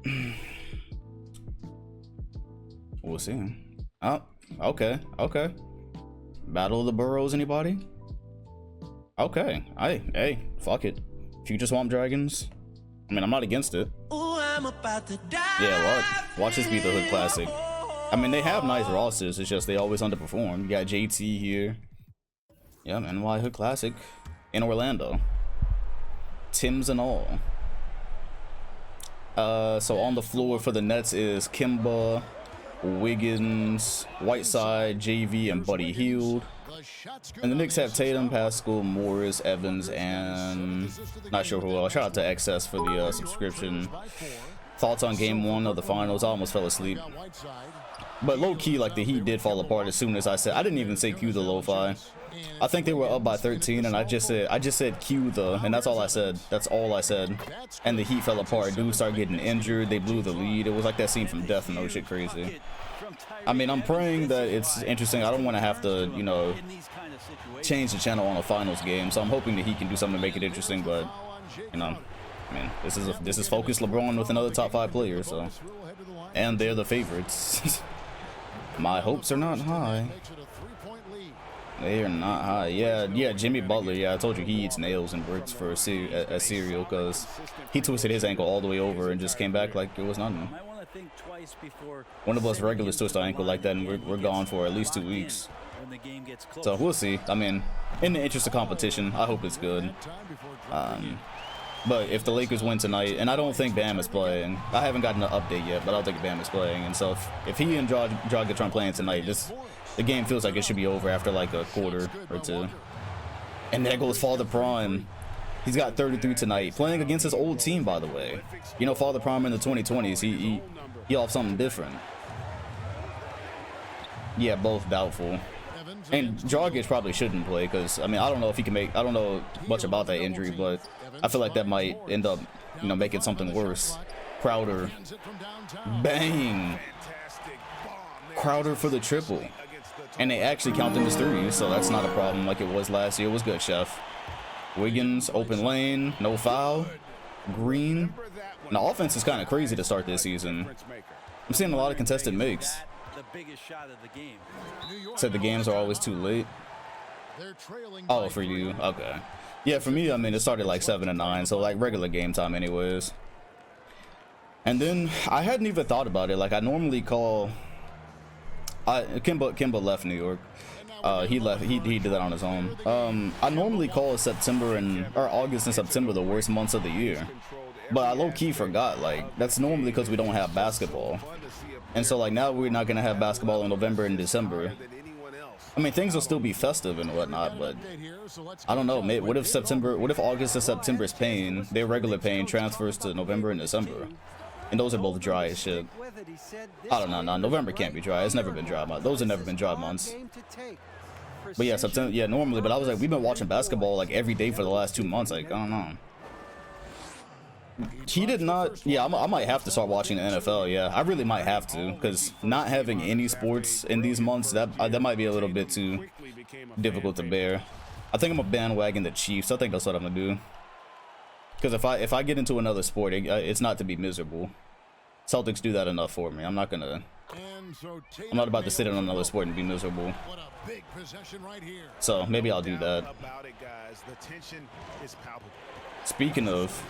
we'll see. Oh, okay. Battle of the Boroughs, anybody? Okay, hey, fuck it. Future Swamp Dragons. I mean, I'm not against it. Ooh, I'm about to die. Yeah, watch this be the Hood Classic. I mean, they have nice rosters, it's just they always underperform. You got JT here. Yeah, NY Hood Classic in Orlando. Tim's and all. So on the floor for the Nets is Kimba, Wiggins, Whiteside, JV, and Buddy Hield. And the Knicks have Tatum, Pascal, Morris, Evans, and not sure who else. Shout out to XS for the subscription. Thoughts on game 1 of the finals? I almost fell asleep. But low key, like, the Heat did fall apart as soon as I didn't even say cue the lo-fi. I think they were up by 13, and I just said cue the, and that's all I said. That's all I said. And the Heat fell apart. Dudes started getting injured. They blew the lead. It was like that scene from Death Note. Shit crazy. I mean, I'm praying that it's interesting. I don't want to have to, you know, change the channel on a finals game. So I'm hoping that he can do something to make it interesting. But, you know, I mean, this is focused LeBron with another top 5 player. So, and they're the favorites. My hopes are not high. They are not high. Yeah, Jimmy Butler. Yeah, I told you he eats nails and bricks for a cereal because he twisted his ankle all the way over and just came back like it was nothing. One of us regulars twist our ankle like that, and we're gone for at least 2 weeks. So we'll see. I mean, in the interest of competition, I hope it's good. But if the Lakers win tonight, and I don't think Bam is playing, I haven't gotten an update yet, but I don't think Bam is playing. And so if he and Dragic playing tonight, the game feels like it should be over after like a quarter or two. And there goes Father Prime. He's got 33 tonight, playing against his old team, by the way. You know, Father Prime in the 2020s, he off something different. Yeah, both doubtful. And Dragic probably shouldn't play because, I mean, I don't know if he can make, I don't know much about that injury, but I feel like that might end up, you know, making something worse. Crowder. Bang. Crowder for the triple. And they actually count them as threes, so that's not a problem like it was last year. It was good, Chef. Wiggins, open lane, no foul. Green. And the offense is kind of crazy to start this season. I'm seeing a lot of contested makes. Said the games are always too late. Oh, for you. Okay. Yeah, for me, I mean, it started like 7 and 9, so like regular game time anyways. And then I hadn't even thought about it. Like I normally call Kimba left New York. He left. He did that on his own. I normally call September or August and September the worst months of the year, but I low key forgot. Like that's normally because we don't have basketball, and so like now we're not gonna have basketball in November and December. I mean things will still be festive and whatnot, but I don't know. What if August and September's pain, their regular pain, transfers to November and December? And those are both dry as shit. I don't know. No, November can't be dry. It's never been dry months. Those have never been dry months. But yeah, September. Yeah, normally. But I was like, we've been watching basketball like every day for the last 2 months. Like, I don't know. He did not. Yeah, I might have to start watching the NFL. Yeah, I really might have to, because not having any sports in these months, that might be a little bit too difficult to bear. I think I'm gonna bandwagon the Chiefs. I think that's what I'm gonna do. Because if I get into another sport, it's not to be miserable. Celtics do that enough for me. I'm not gonna I'm not about to sit in on another sport and be miserable. So maybe I'll do that. Speaking of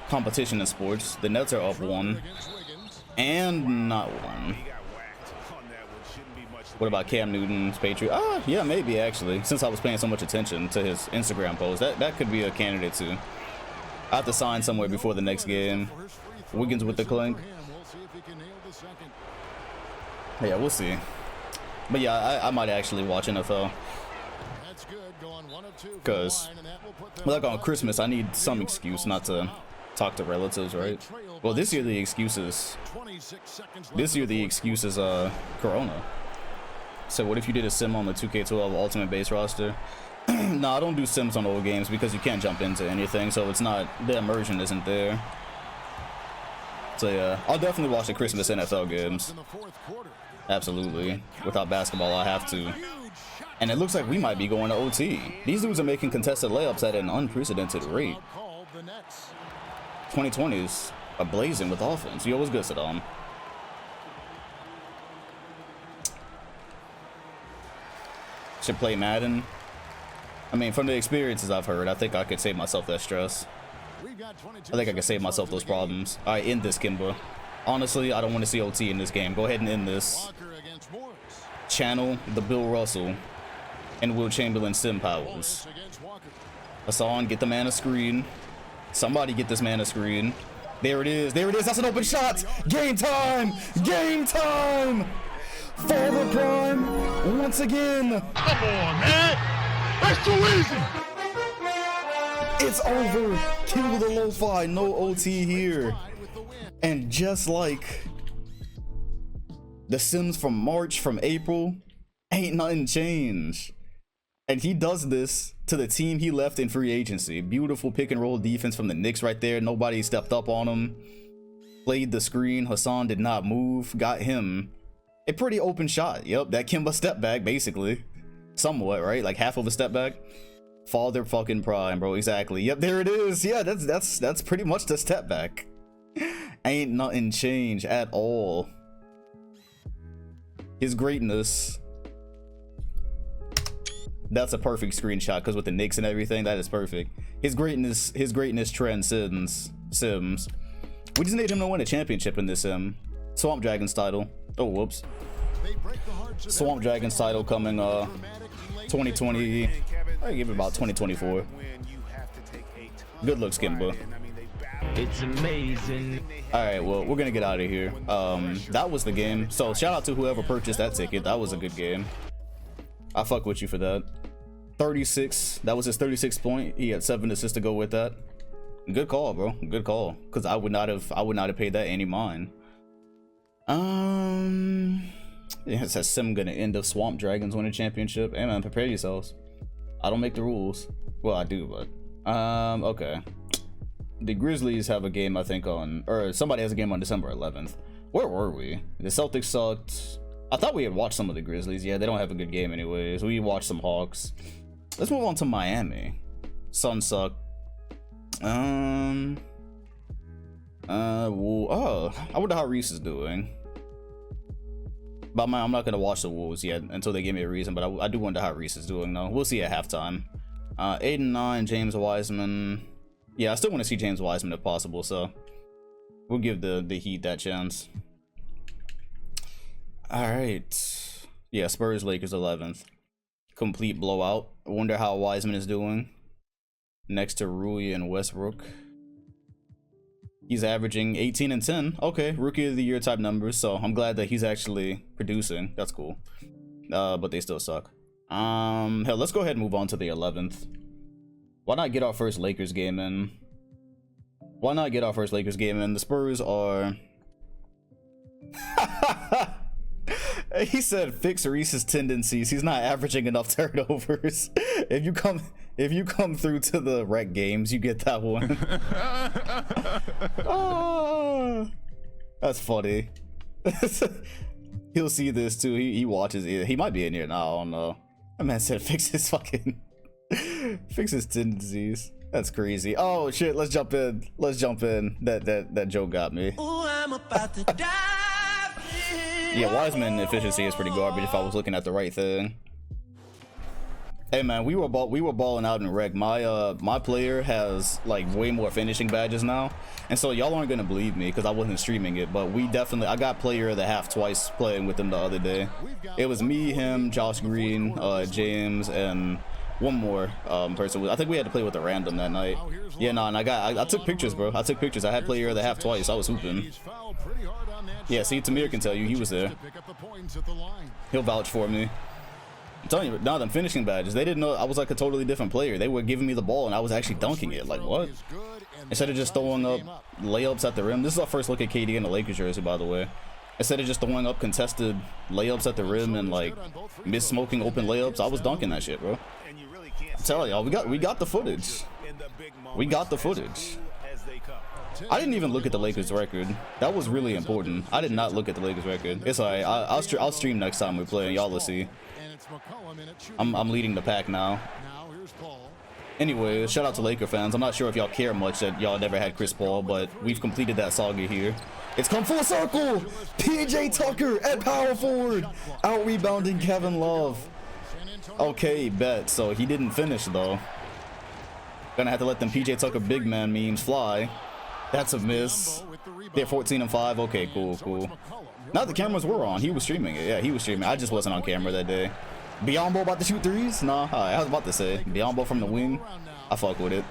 competition in sports, the Nets are up 1 and not 1. What about Cam Newton's Patriot? Yeah, maybe actually. Since I was paying so much attention to his Instagram post, that could be a candidate too. I have to sign somewhere before the next game. Wiggins with the clink. Yeah, we'll see. But yeah, I might actually watch NFL. Because, like on Christmas, I need some excuse not to talk to relatives, right? Well, this year the excuse is Corona. So what if you did a sim on the 2K12 Ultimate Base roster? No, I don't do sims on old games because you can't jump into anything, so it's not, the immersion isn't there. So yeah, I'll definitely watch the Christmas NFL games. Absolutely. Without basketball, I have to. And it looks like we might be going to OT. These dudes are making contested layups at an unprecedented rate. 2020s are blazing with offense. Yo, what's good, Saddam? Should play Madden. I mean, from the experiences I've heard, I think I could save myself that stress. I think I could save myself those problems. All right, end this, Kimba. Honestly, I don't want to see OT in this game. Go ahead and end this. Channel the Bill Russell and Will Chamberlain sim powers. Hassan, get the man a screen. Somebody get this man a screen. There it is. There it is. That's an open shot. Game time. Game time. Father Prime once again. Come on, man. That's too easy. It's over. Kill the lo-fi. No OT here. And just like the Sims from March, from April, ain't nothing changed. And he does this to the team he left in free agency. Beautiful pick and roll defense from the Knicks right there. Nobody stepped up on him. Played the screen. Hassan did not move. Got him a pretty open shot. Yep, that Kimba step back, basically. Somewhat, right? Like half of a step back. Father fucking Prime, bro. Exactly. Yep, there it is. Yeah, that's pretty much the step back. Ain't nothing changed at all. His greatness. That's a perfect screenshot because with the Knicks and everything, that is perfect. His greatness transcends Sims. We just need him to win a championship in this sim. Swamp Dragon's title. Oh, whoops. Swamp Dragon's title coming 2020. I give it about 2024. Good looks, Kimba. It's amazing. All right, well, we're gonna get out of here. That was the game. So shout out to whoever purchased that ticket. That was a good game. I fuck with you for that. 36. That was his 36th point. He had 7 assists to go with that. Good call, bro. Good call. Cause I would not have paid that any mind. It says Sim gonna end up Swamp Dragons winning championship. Hey man, prepare yourselves. I don't make the rules. Well, I do, but okay. The Grizzlies have a game, I think, or somebody has a game on December 11th. Where were we? The Celtics sucked. I thought we had watched some of the Grizzlies. Yeah, they don't have a good game anyways. We watched some Hawks. Let's move on to Miami. Suns suck. Oh, I wonder how Reese is doing. But I'm not gonna watch the Wolves yet until they give me a reason. But I do wonder how Reese is doing though. We'll see at halftime. 8 and 9, James Wiseman. Yeah, I still want to see James Wiseman if possible. So we'll give the Heat that chance. All right. Yeah, Spurs Lakers 11th. Complete blowout. I wonder how Wiseman is doing next to Rui and Westbrook. He's averaging 18 and 10. Okay, rookie of the year type numbers. So I'm glad that he's actually producing. That's cool. But they still suck. Hell, let's go ahead and move on to the 11th. Why not get our first Lakers game in? The Spurs are... He said fix Reese's tendencies. He's not averaging enough turnovers. If you come through to the rec games, you get that one. Oh, that's funny. He'll see this too. He watches it. He might be in here now. I don't know. That man said fix his tendencies. That's crazy. Oh shit, let's jump in. That joke got me. Ooh, I'm about to dive Yeah, Wiseman efficiency is pretty garbage if I was looking at the right thing. Hey man, we were balling out in rec. My player has like way more finishing badges now, and so y'all aren't gonna believe me because I wasn't streaming it, but I got player of the half twice playing with him the other day. It was me, him, Josh Green, James, and one more person. I think we had to play with a random that night. Yeah, no, and I took pictures, bro. I took pictures. I had player of the half twice. I was hooping. Yeah, see, Tamir can tell you he was there. He'll vouch for me. I'm telling you, now them finishing badges, they didn't know I was like a totally different player. They were giving me the ball and I was actually dunking it. Like, what? Instead of just throwing up layups at the rim. This is our first look at KD in the Lakers jersey, by the way. Instead of just throwing up contested layups at the rim and like mid-smoking open layups, I was dunking that shit, bro. I'm telling y'all, we got the footage. We got the footage. I didn't even look at the Lakers record. That was really important. I did not look at the Lakers record. It's alright. I'll stream next time we play and y'all will see. I'm leading the pack now. Anyway, shout out to Laker fans. I'm not sure if y'all care much that y'all never had Chris Paul, but we've completed that saga here. It's come full circle. PJ Tucker at power forward, out rebounding Kevin Love. Okay, bet. So he didn't finish though. Gonna have to let them PJ Tucker big man memes fly. That's a miss. They're 14 and 5. Okay, cool. Now the cameras were on. He was streaming it. Yeah, he was streaming. I just wasn't on camera that day. Biombo about to shoot threes? Nah, I was about to say Biombo from the wing. I fuck with it.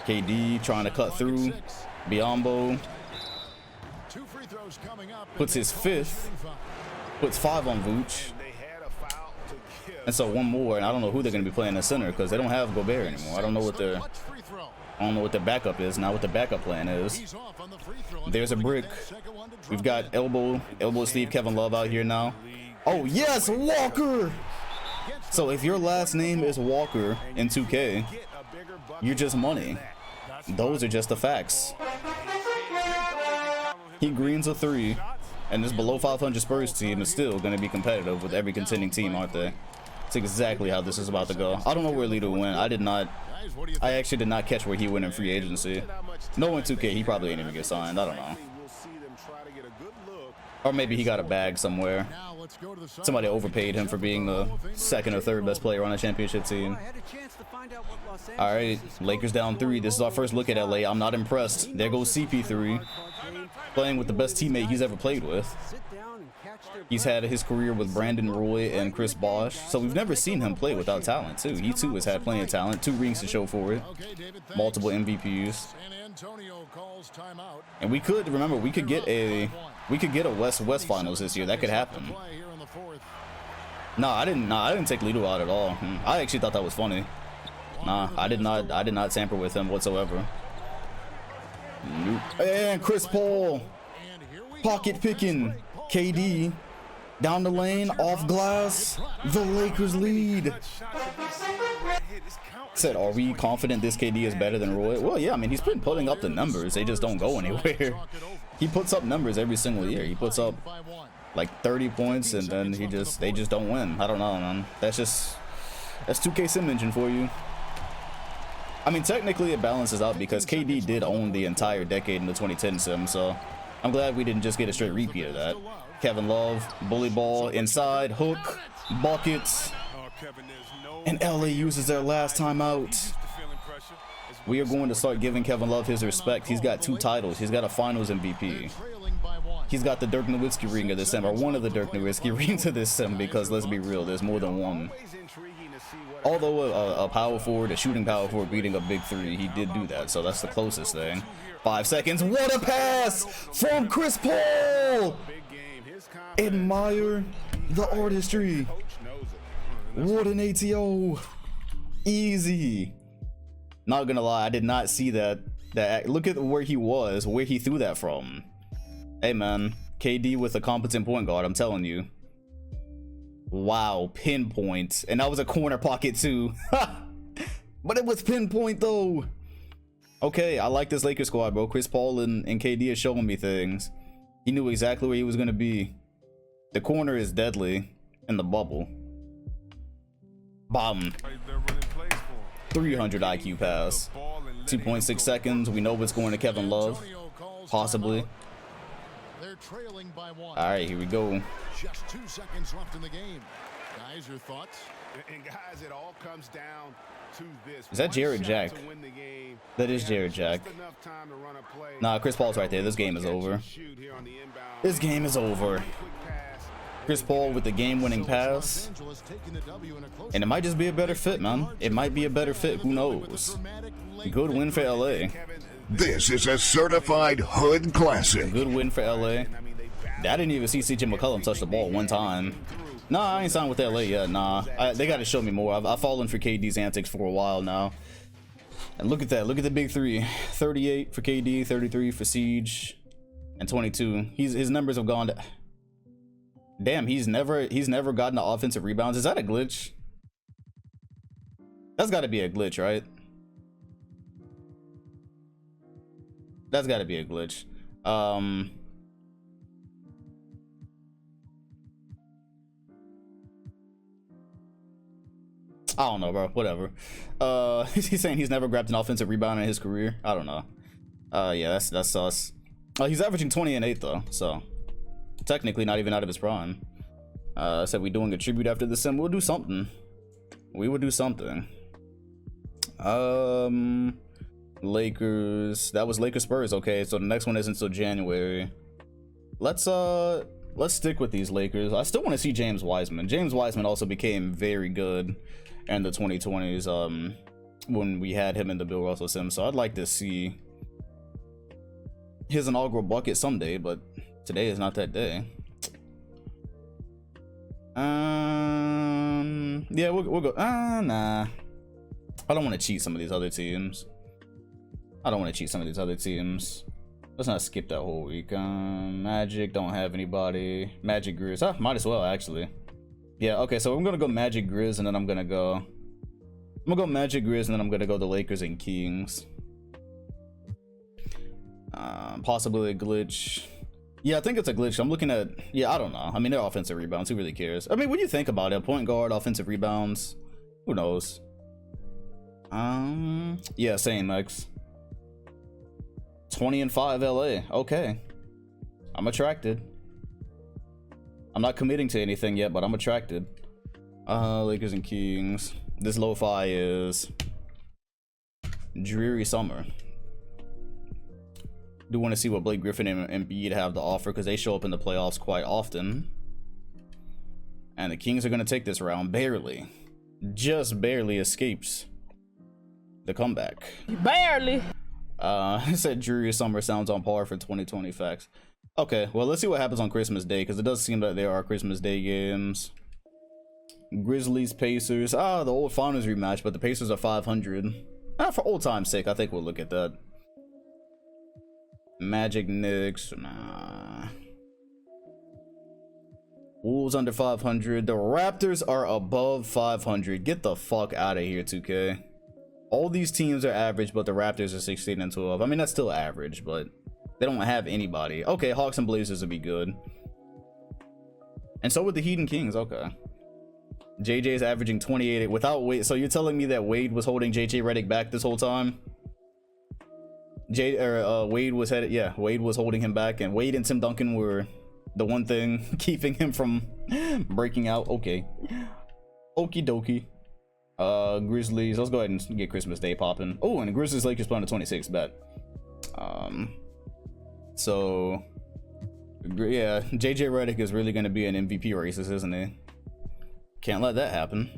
KD trying to cut through. Biombo puts his fifth. Puts 5 on Vooch. And so one more, and I don't know who they're gonna be playing in the center because they don't have Gobert anymore. I don't know what their backup is now. What the backup plan is. There's a brick. We've got elbow sleeve Kevin Love out here now. Oh yes, Walker. So if your last name is Walker in 2K, you're just money. Those are just the facts. He greens a 3, and this below 500 Spurs team is still going to be competitive with every contending team, aren't they? That's exactly how this is about to go. I don't know where Lito went. I actually did not catch where he went in free agency. No in 2K, he probably ain't even get signed. I don't know. Or maybe he got a bag somewhere. Somebody overpaid him for being the second or third best player on a championship team. All right, Lakers down 3. This is our first look at LA. I'm not impressed. There goes CP3, playing with the best teammate he's ever played with. He's had his career with Brandon Roy and Chris Bosh, so we've never seen him play without talent too. He too has had plenty of talent, 2 rings to show for it, multiple MVPs. And we could get a West Finals this year. That could happen. Nah, I didn't take Lito out at all. I actually thought that was funny. Nah, I did not tamper with him whatsoever. Nope. And Chris Paul pocket picking. KD down the lane, off glass. The Lakers lead. Said, are we confident this KD is better than Roy? Well, yeah, I mean, he's been putting up the numbers. They just don't go anywhere. He puts up numbers every single year. He puts up like 30 points and then they just don't win. I don't know, man. That's 2K sim engine for you. I mean, technically it balances out because KD did own the entire decade in the 2010 sim, so I'm glad we didn't just get a straight repeat of that. Kevin Love, bully ball, inside, hook, buckets, and LA uses their last time out. We are going to start giving Kevin Love his respect. He's got 2 titles. He's got a finals MVP. He's got the Dirk Nowitzki ring of this sim, or one of the Dirk Nowitzki rings of this sim, because let's be real, there's more than one. Although a power forward, a shooting power forward beating a big 3, he did do that, so that's the closest thing. 5 seconds, what a pass from Chris Paul! Admire the artistry. What an ATO. Easy. Not gonna lie, I did not see that. Look at where he was, where he threw that from. Hey man, KD with a competent point guard, I'm telling you. Wow, pinpoint. And that was a corner pocket too. But it was pinpoint though. Okay, I like this Lakers squad, bro. Chris Paul and KD are showing me things. He knew exactly where he was gonna be. The corner is deadly in the bubble. Bomb. 300 IQ pass. 2.6 seconds. We know what's going to Kevin Love. Possibly. they're trailing by 1. All right, here we go. Just 2 seconds left in the game. Guys, your thoughts? And guys, it all comes down to this. Is that Jared Jack? That is Jared Jack. Nah, Chris Paul's right there. This game is over. This game is over. Chris Paul with the game-winning pass. And it might just be a better fit, man. It might be a better fit. Who knows? Good win for LA. This is a certified hood classic. Good win for LA. I didn't even see CJ McCollum touch the ball one time. Nah, I ain't signed with LA yet. Nah, they got to show me more. I've fallen for KD's antics for a while now. And look at that. Look at the big three. 38 for KD, 33 for Siege, and 22. His numbers have gone. Damn, he's never gotten the offensive rebounds. Is that a glitch? That's got to be a glitch, right? That's got to be a glitch. I don't know, bro. Whatever. He's saying he's never grabbed an offensive rebound in his career. I don't know. Yeah, that's sus. He's averaging 20 and 8 though, so technically not even out of his prime. Said we doing a tribute after the sim. We'll do something. We would do something. Lakers. That was Lakers Spurs. Okay, so the next one isn't until January. Let's stick with these Lakers. I still want to see James Wiseman. James Wiseman also became very good in the 2020s when we had him in the Bill Russell sim. So I'd like to see his inaugural bucket someday, but today is not that day. Yeah, we'll go. Nah. I don't want to cheat some of these other teams. Let's not skip that whole week. Magic don't have anybody. Magic Grizz. Might as well actually. Yeah, okay, so I'm gonna go Magic Grizz and then I'm gonna go Magic Grizz and then I'm gonna go the Lakers and Kings. Possibly a glitch. Yeah, I think it's a glitch. I'm looking at, yeah, I don't know. I mean, they're offensive rebounds. Who really cares? I mean, when you think about it, point guard, offensive rebounds, who knows? Yeah, same, X. 20 and 5 LA. Okay. I'm attracted. I'm not committing to anything yet, but I'm attracted. Lakers and Kings. This lo-fi is dreary summer. Do want to see what Blake Griffin and Embiid have to offer because they show up in the playoffs quite often. And the Kings are going to take this round. Barely. Just barely escapes the comeback. Barely. It said dreary summer sounds on par for 2020 facts. Okay, well, let's see what happens on Christmas Day because it does seem that there are Christmas Day games. Grizzlies, Pacers. The old finals rematch, but the Pacers are 500. For old time's sake, I think we'll look at that. Magic, Knicks. Nah. Wolves under 500. The Raptors are above 500. Get the fuck out of here, 2K. All these teams are average, but the Raptors are 16 and 12. I mean, that's still average, but they don't have anybody. Okay, Hawks and Blazers would be good. And so would the Heat and Kings. Okay. JJ's averaging 28 without Wade. So you're telling me that Wade was holding JJ Redick back this whole time? Wade was headed. Yeah, Wade was holding him back, and Wade and Tim Duncan were the one thing keeping him from breaking out. Okay. Okie dokie. Grizzlies. Let's go ahead and get Christmas Day popping. Oh, and the Grizzlies Lakers playing the 26th bet. So yeah, JJ Redick is really going to be an MVP races, isn't he? Can't let that happen.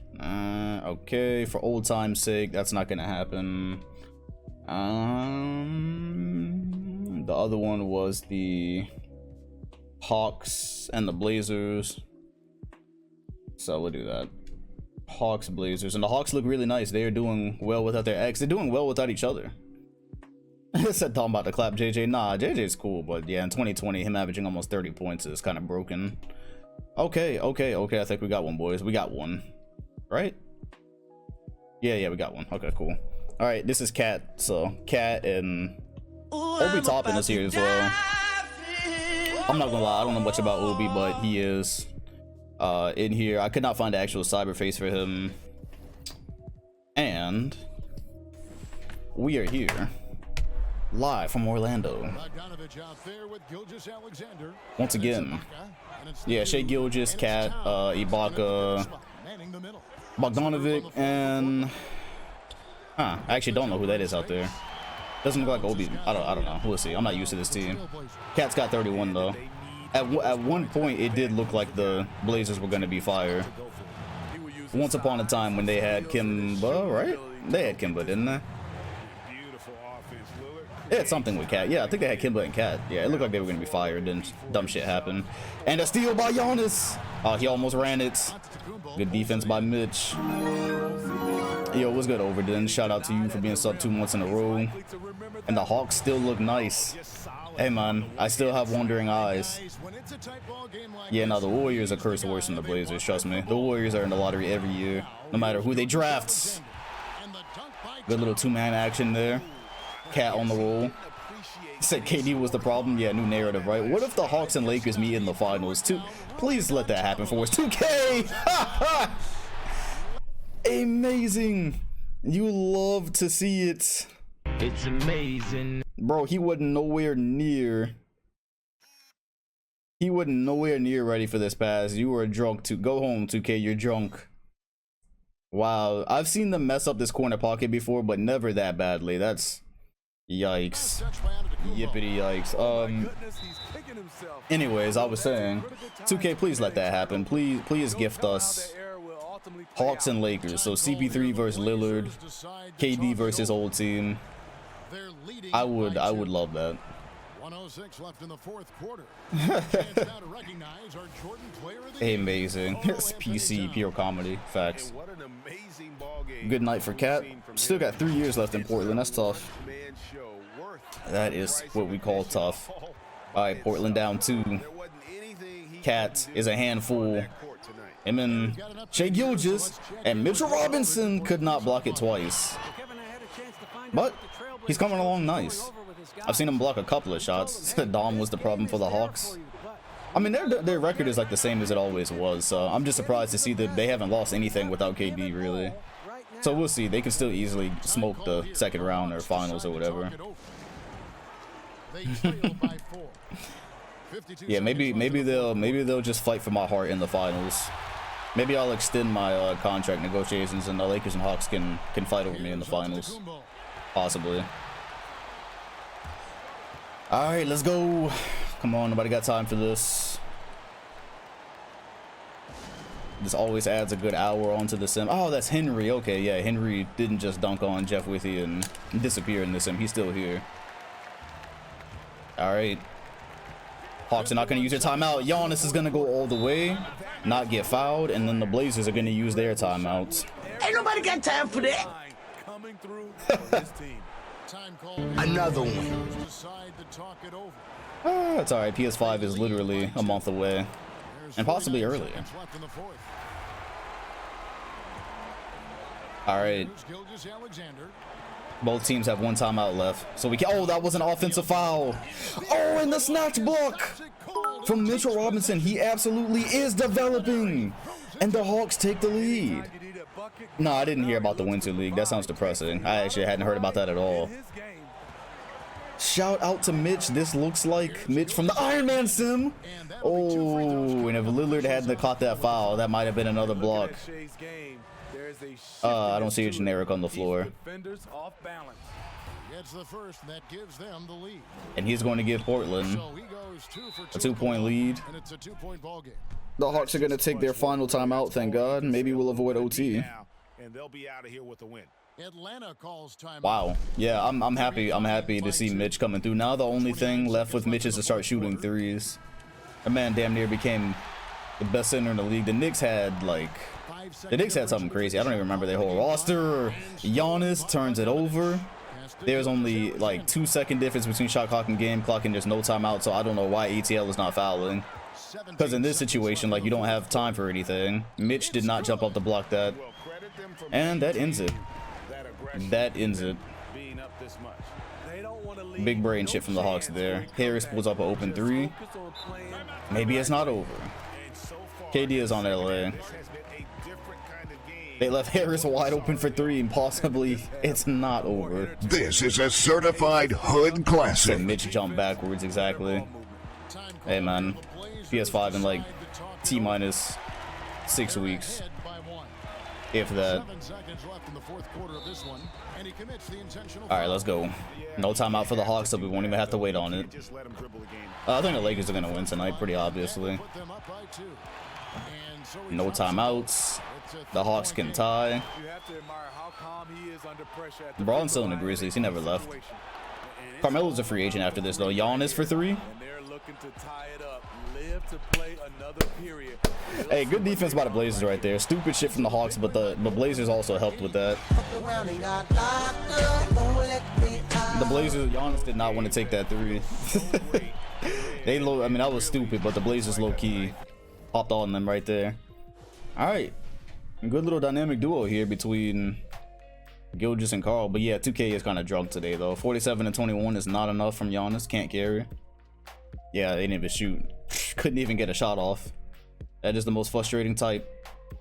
Okay, for old time's sake, that's not going to happen. The other one was the Hawks and the Blazers. So we'll do that. Hawks, Blazers, and the Hawks look really nice. They are doing well without their ex. They're doing well without each other. I said talking about to clap JJ. Nah, JJ's cool, but yeah, in 2020, him averaging almost 30 points is kind of broken. Okay. I think we got one, boys. We got one, right? Yeah, we got one. Okay, cool. All right, this is Cat. So Cat and Obi Toppin is here as well. I'm not gonna lie, I don't know much about Obi, but he is in here. I could not find the actual cyber face for him, and we are here. live from Orlando. Bogdanovich out there with Gilgeous-Alexander. Once again. Yeah, Shea Gilgeous, Cat, Ibaka, Manning the middle. Bogdanovic, and I actually don't know who that is out there. Doesn't look like Obi. I don't know. We'll see. I'm not used to this team. Cat's got 31 though. At one point, it did look like the Blazers were going to be fire. Once upon a time when they had Kimba, right? They had Kimba, didn't they? They had something with Cat. Yeah, I think they had Kimba and Cat. Yeah, it looked like they were going to be fired. Then dumb shit happened. And a steal by Giannis. Oh, he almost ran it. Good defense by Mitch. Yo, what's good, Overden? Shout out to you for being sub 2 months in a row. And the Hawks still look nice. Hey, man, I still have wandering eyes. Yeah, now the Warriors are cursed worse than the Blazers, trust me. The Warriors are in the lottery every year, no matter who they draft. Good little two-man action there. Cat on the roll. Said KD was the problem. Yeah, new narrative, right? What if the Hawks and Lakers meet in the finals? Please let that happen for us. 2K! Amazing. You love to see it. It's amazing. Bro, he wasn't nowhere near. He wasn't nowhere near ready for this pass. You were drunk to go home, 2K. You're drunk. Wow. I've seen them mess up this corner pocket before, but never that badly. That's yikes. Yippity yikes. Anyways, I was saying, 2K, please let that happen. Please gift us Hawks and Lakers. So CP3 versus Lillard, KD versus old team. I would love that. 106 left in the fourth quarter. Amazing. It's PC, pure comedy. Facts. Good night for Cat. Still got 3 years left in Portland. That's tough. That is what we call tough. Alright, Portland down 2. Cat is a handful. Him and Shea Gilgeous and Mitchell Robinson could not block it twice. But he's coming along nice. I've seen him block a couple of shots. Dom was the problem for the Hawks. I mean, their record is like the same as it always was. So I'm just surprised to see that they haven't lost anything without KD, really. So we'll see. They can still easily smoke the second round or finals or whatever. Yeah, maybe they'll just fight for my heart in the finals. Maybe I'll extend my contract negotiations and the Lakers and Hawks can fight over me in the finals. Possibly. Alright, let's go. Come on, nobody got time for this. This always adds a good hour onto the sim. Oh, that's Henry. Okay, yeah, Henry didn't just dunk on Jeff Withy and disappear in the sim. He's still here. Alright. Hawks are not going to use their timeout. Giannis is going to go all the way, not get fouled, and then the Blazers are going to use their timeouts. Ain't nobody got time for that. Another one. That's alright. PS5 is literally a month away, and possibly earlier. Alright. Both teams have one timeout left, so we can. Oh, that was an offensive foul. Oh, and the snatch block from Mitchell Robinson. He absolutely is developing, and the Hawks take the lead. No, I didn't hear about the Winter League. That sounds depressing. I actually hadn't heard about that at all. Shout out to Mitch. This looks like Mitch from the Iron Man sim. Oh, and if Lillard hadn't caught that foul, that might have been another block. I don't see a generic on the floor. And he's going to give Portland a 2-point lead. The Hawks are going to take their final timeout, thank God. Maybe we'll avoid OT. Wow. Yeah, I'm happy. I'm happy to see Mitch coming through. Now the only thing left with Mitch is to start shooting threes. A man damn near became the best center in the league. The Knicks had something crazy. I don't even remember their whole roster. Giannis turns it over. There's only like 2-second difference between shot clock and game clock, and there's no timeout. So I don't know why ATL is not fouling. Because in this situation, like, you don't have time for anything. Mitch did not jump up to block that. And that ends it. That ends it. Big brain shit from the Hawks there. Harris pulls up an open 3. Maybe it's not over. KD is on LA. They left Harris wide open for three, and possibly it's not over. This is a certified hood So classic. Mitch jumped backwards, exactly. Hey man, PS5 in like T-minus 6 weeks, if that. All right, let's go. No timeout for the Hawks, so we won't even have to wait on it. I think the Lakers are gonna win tonight, pretty obviously. No timeouts. The Hawks can tie. LeBron's still in the Grizzlies. He never left. Carmelo's a free agent after this, though. Giannis for three. Hey, good defense by the Blazers right there. Stupid shit from the Hawks, but the Blazers also helped with that. The Blazers, Giannis did not want to take that three. I mean, that was stupid, but the Blazers low-key hopped on them right there. All right. Good little dynamic duo here between Gilgeous and Carl. But yeah, 2K is kind of drunk today, though. 47 and 21 is not enough from Giannis. Can't carry. Yeah, they didn't even shoot. Couldn't even get a shot off. That is the most frustrating type.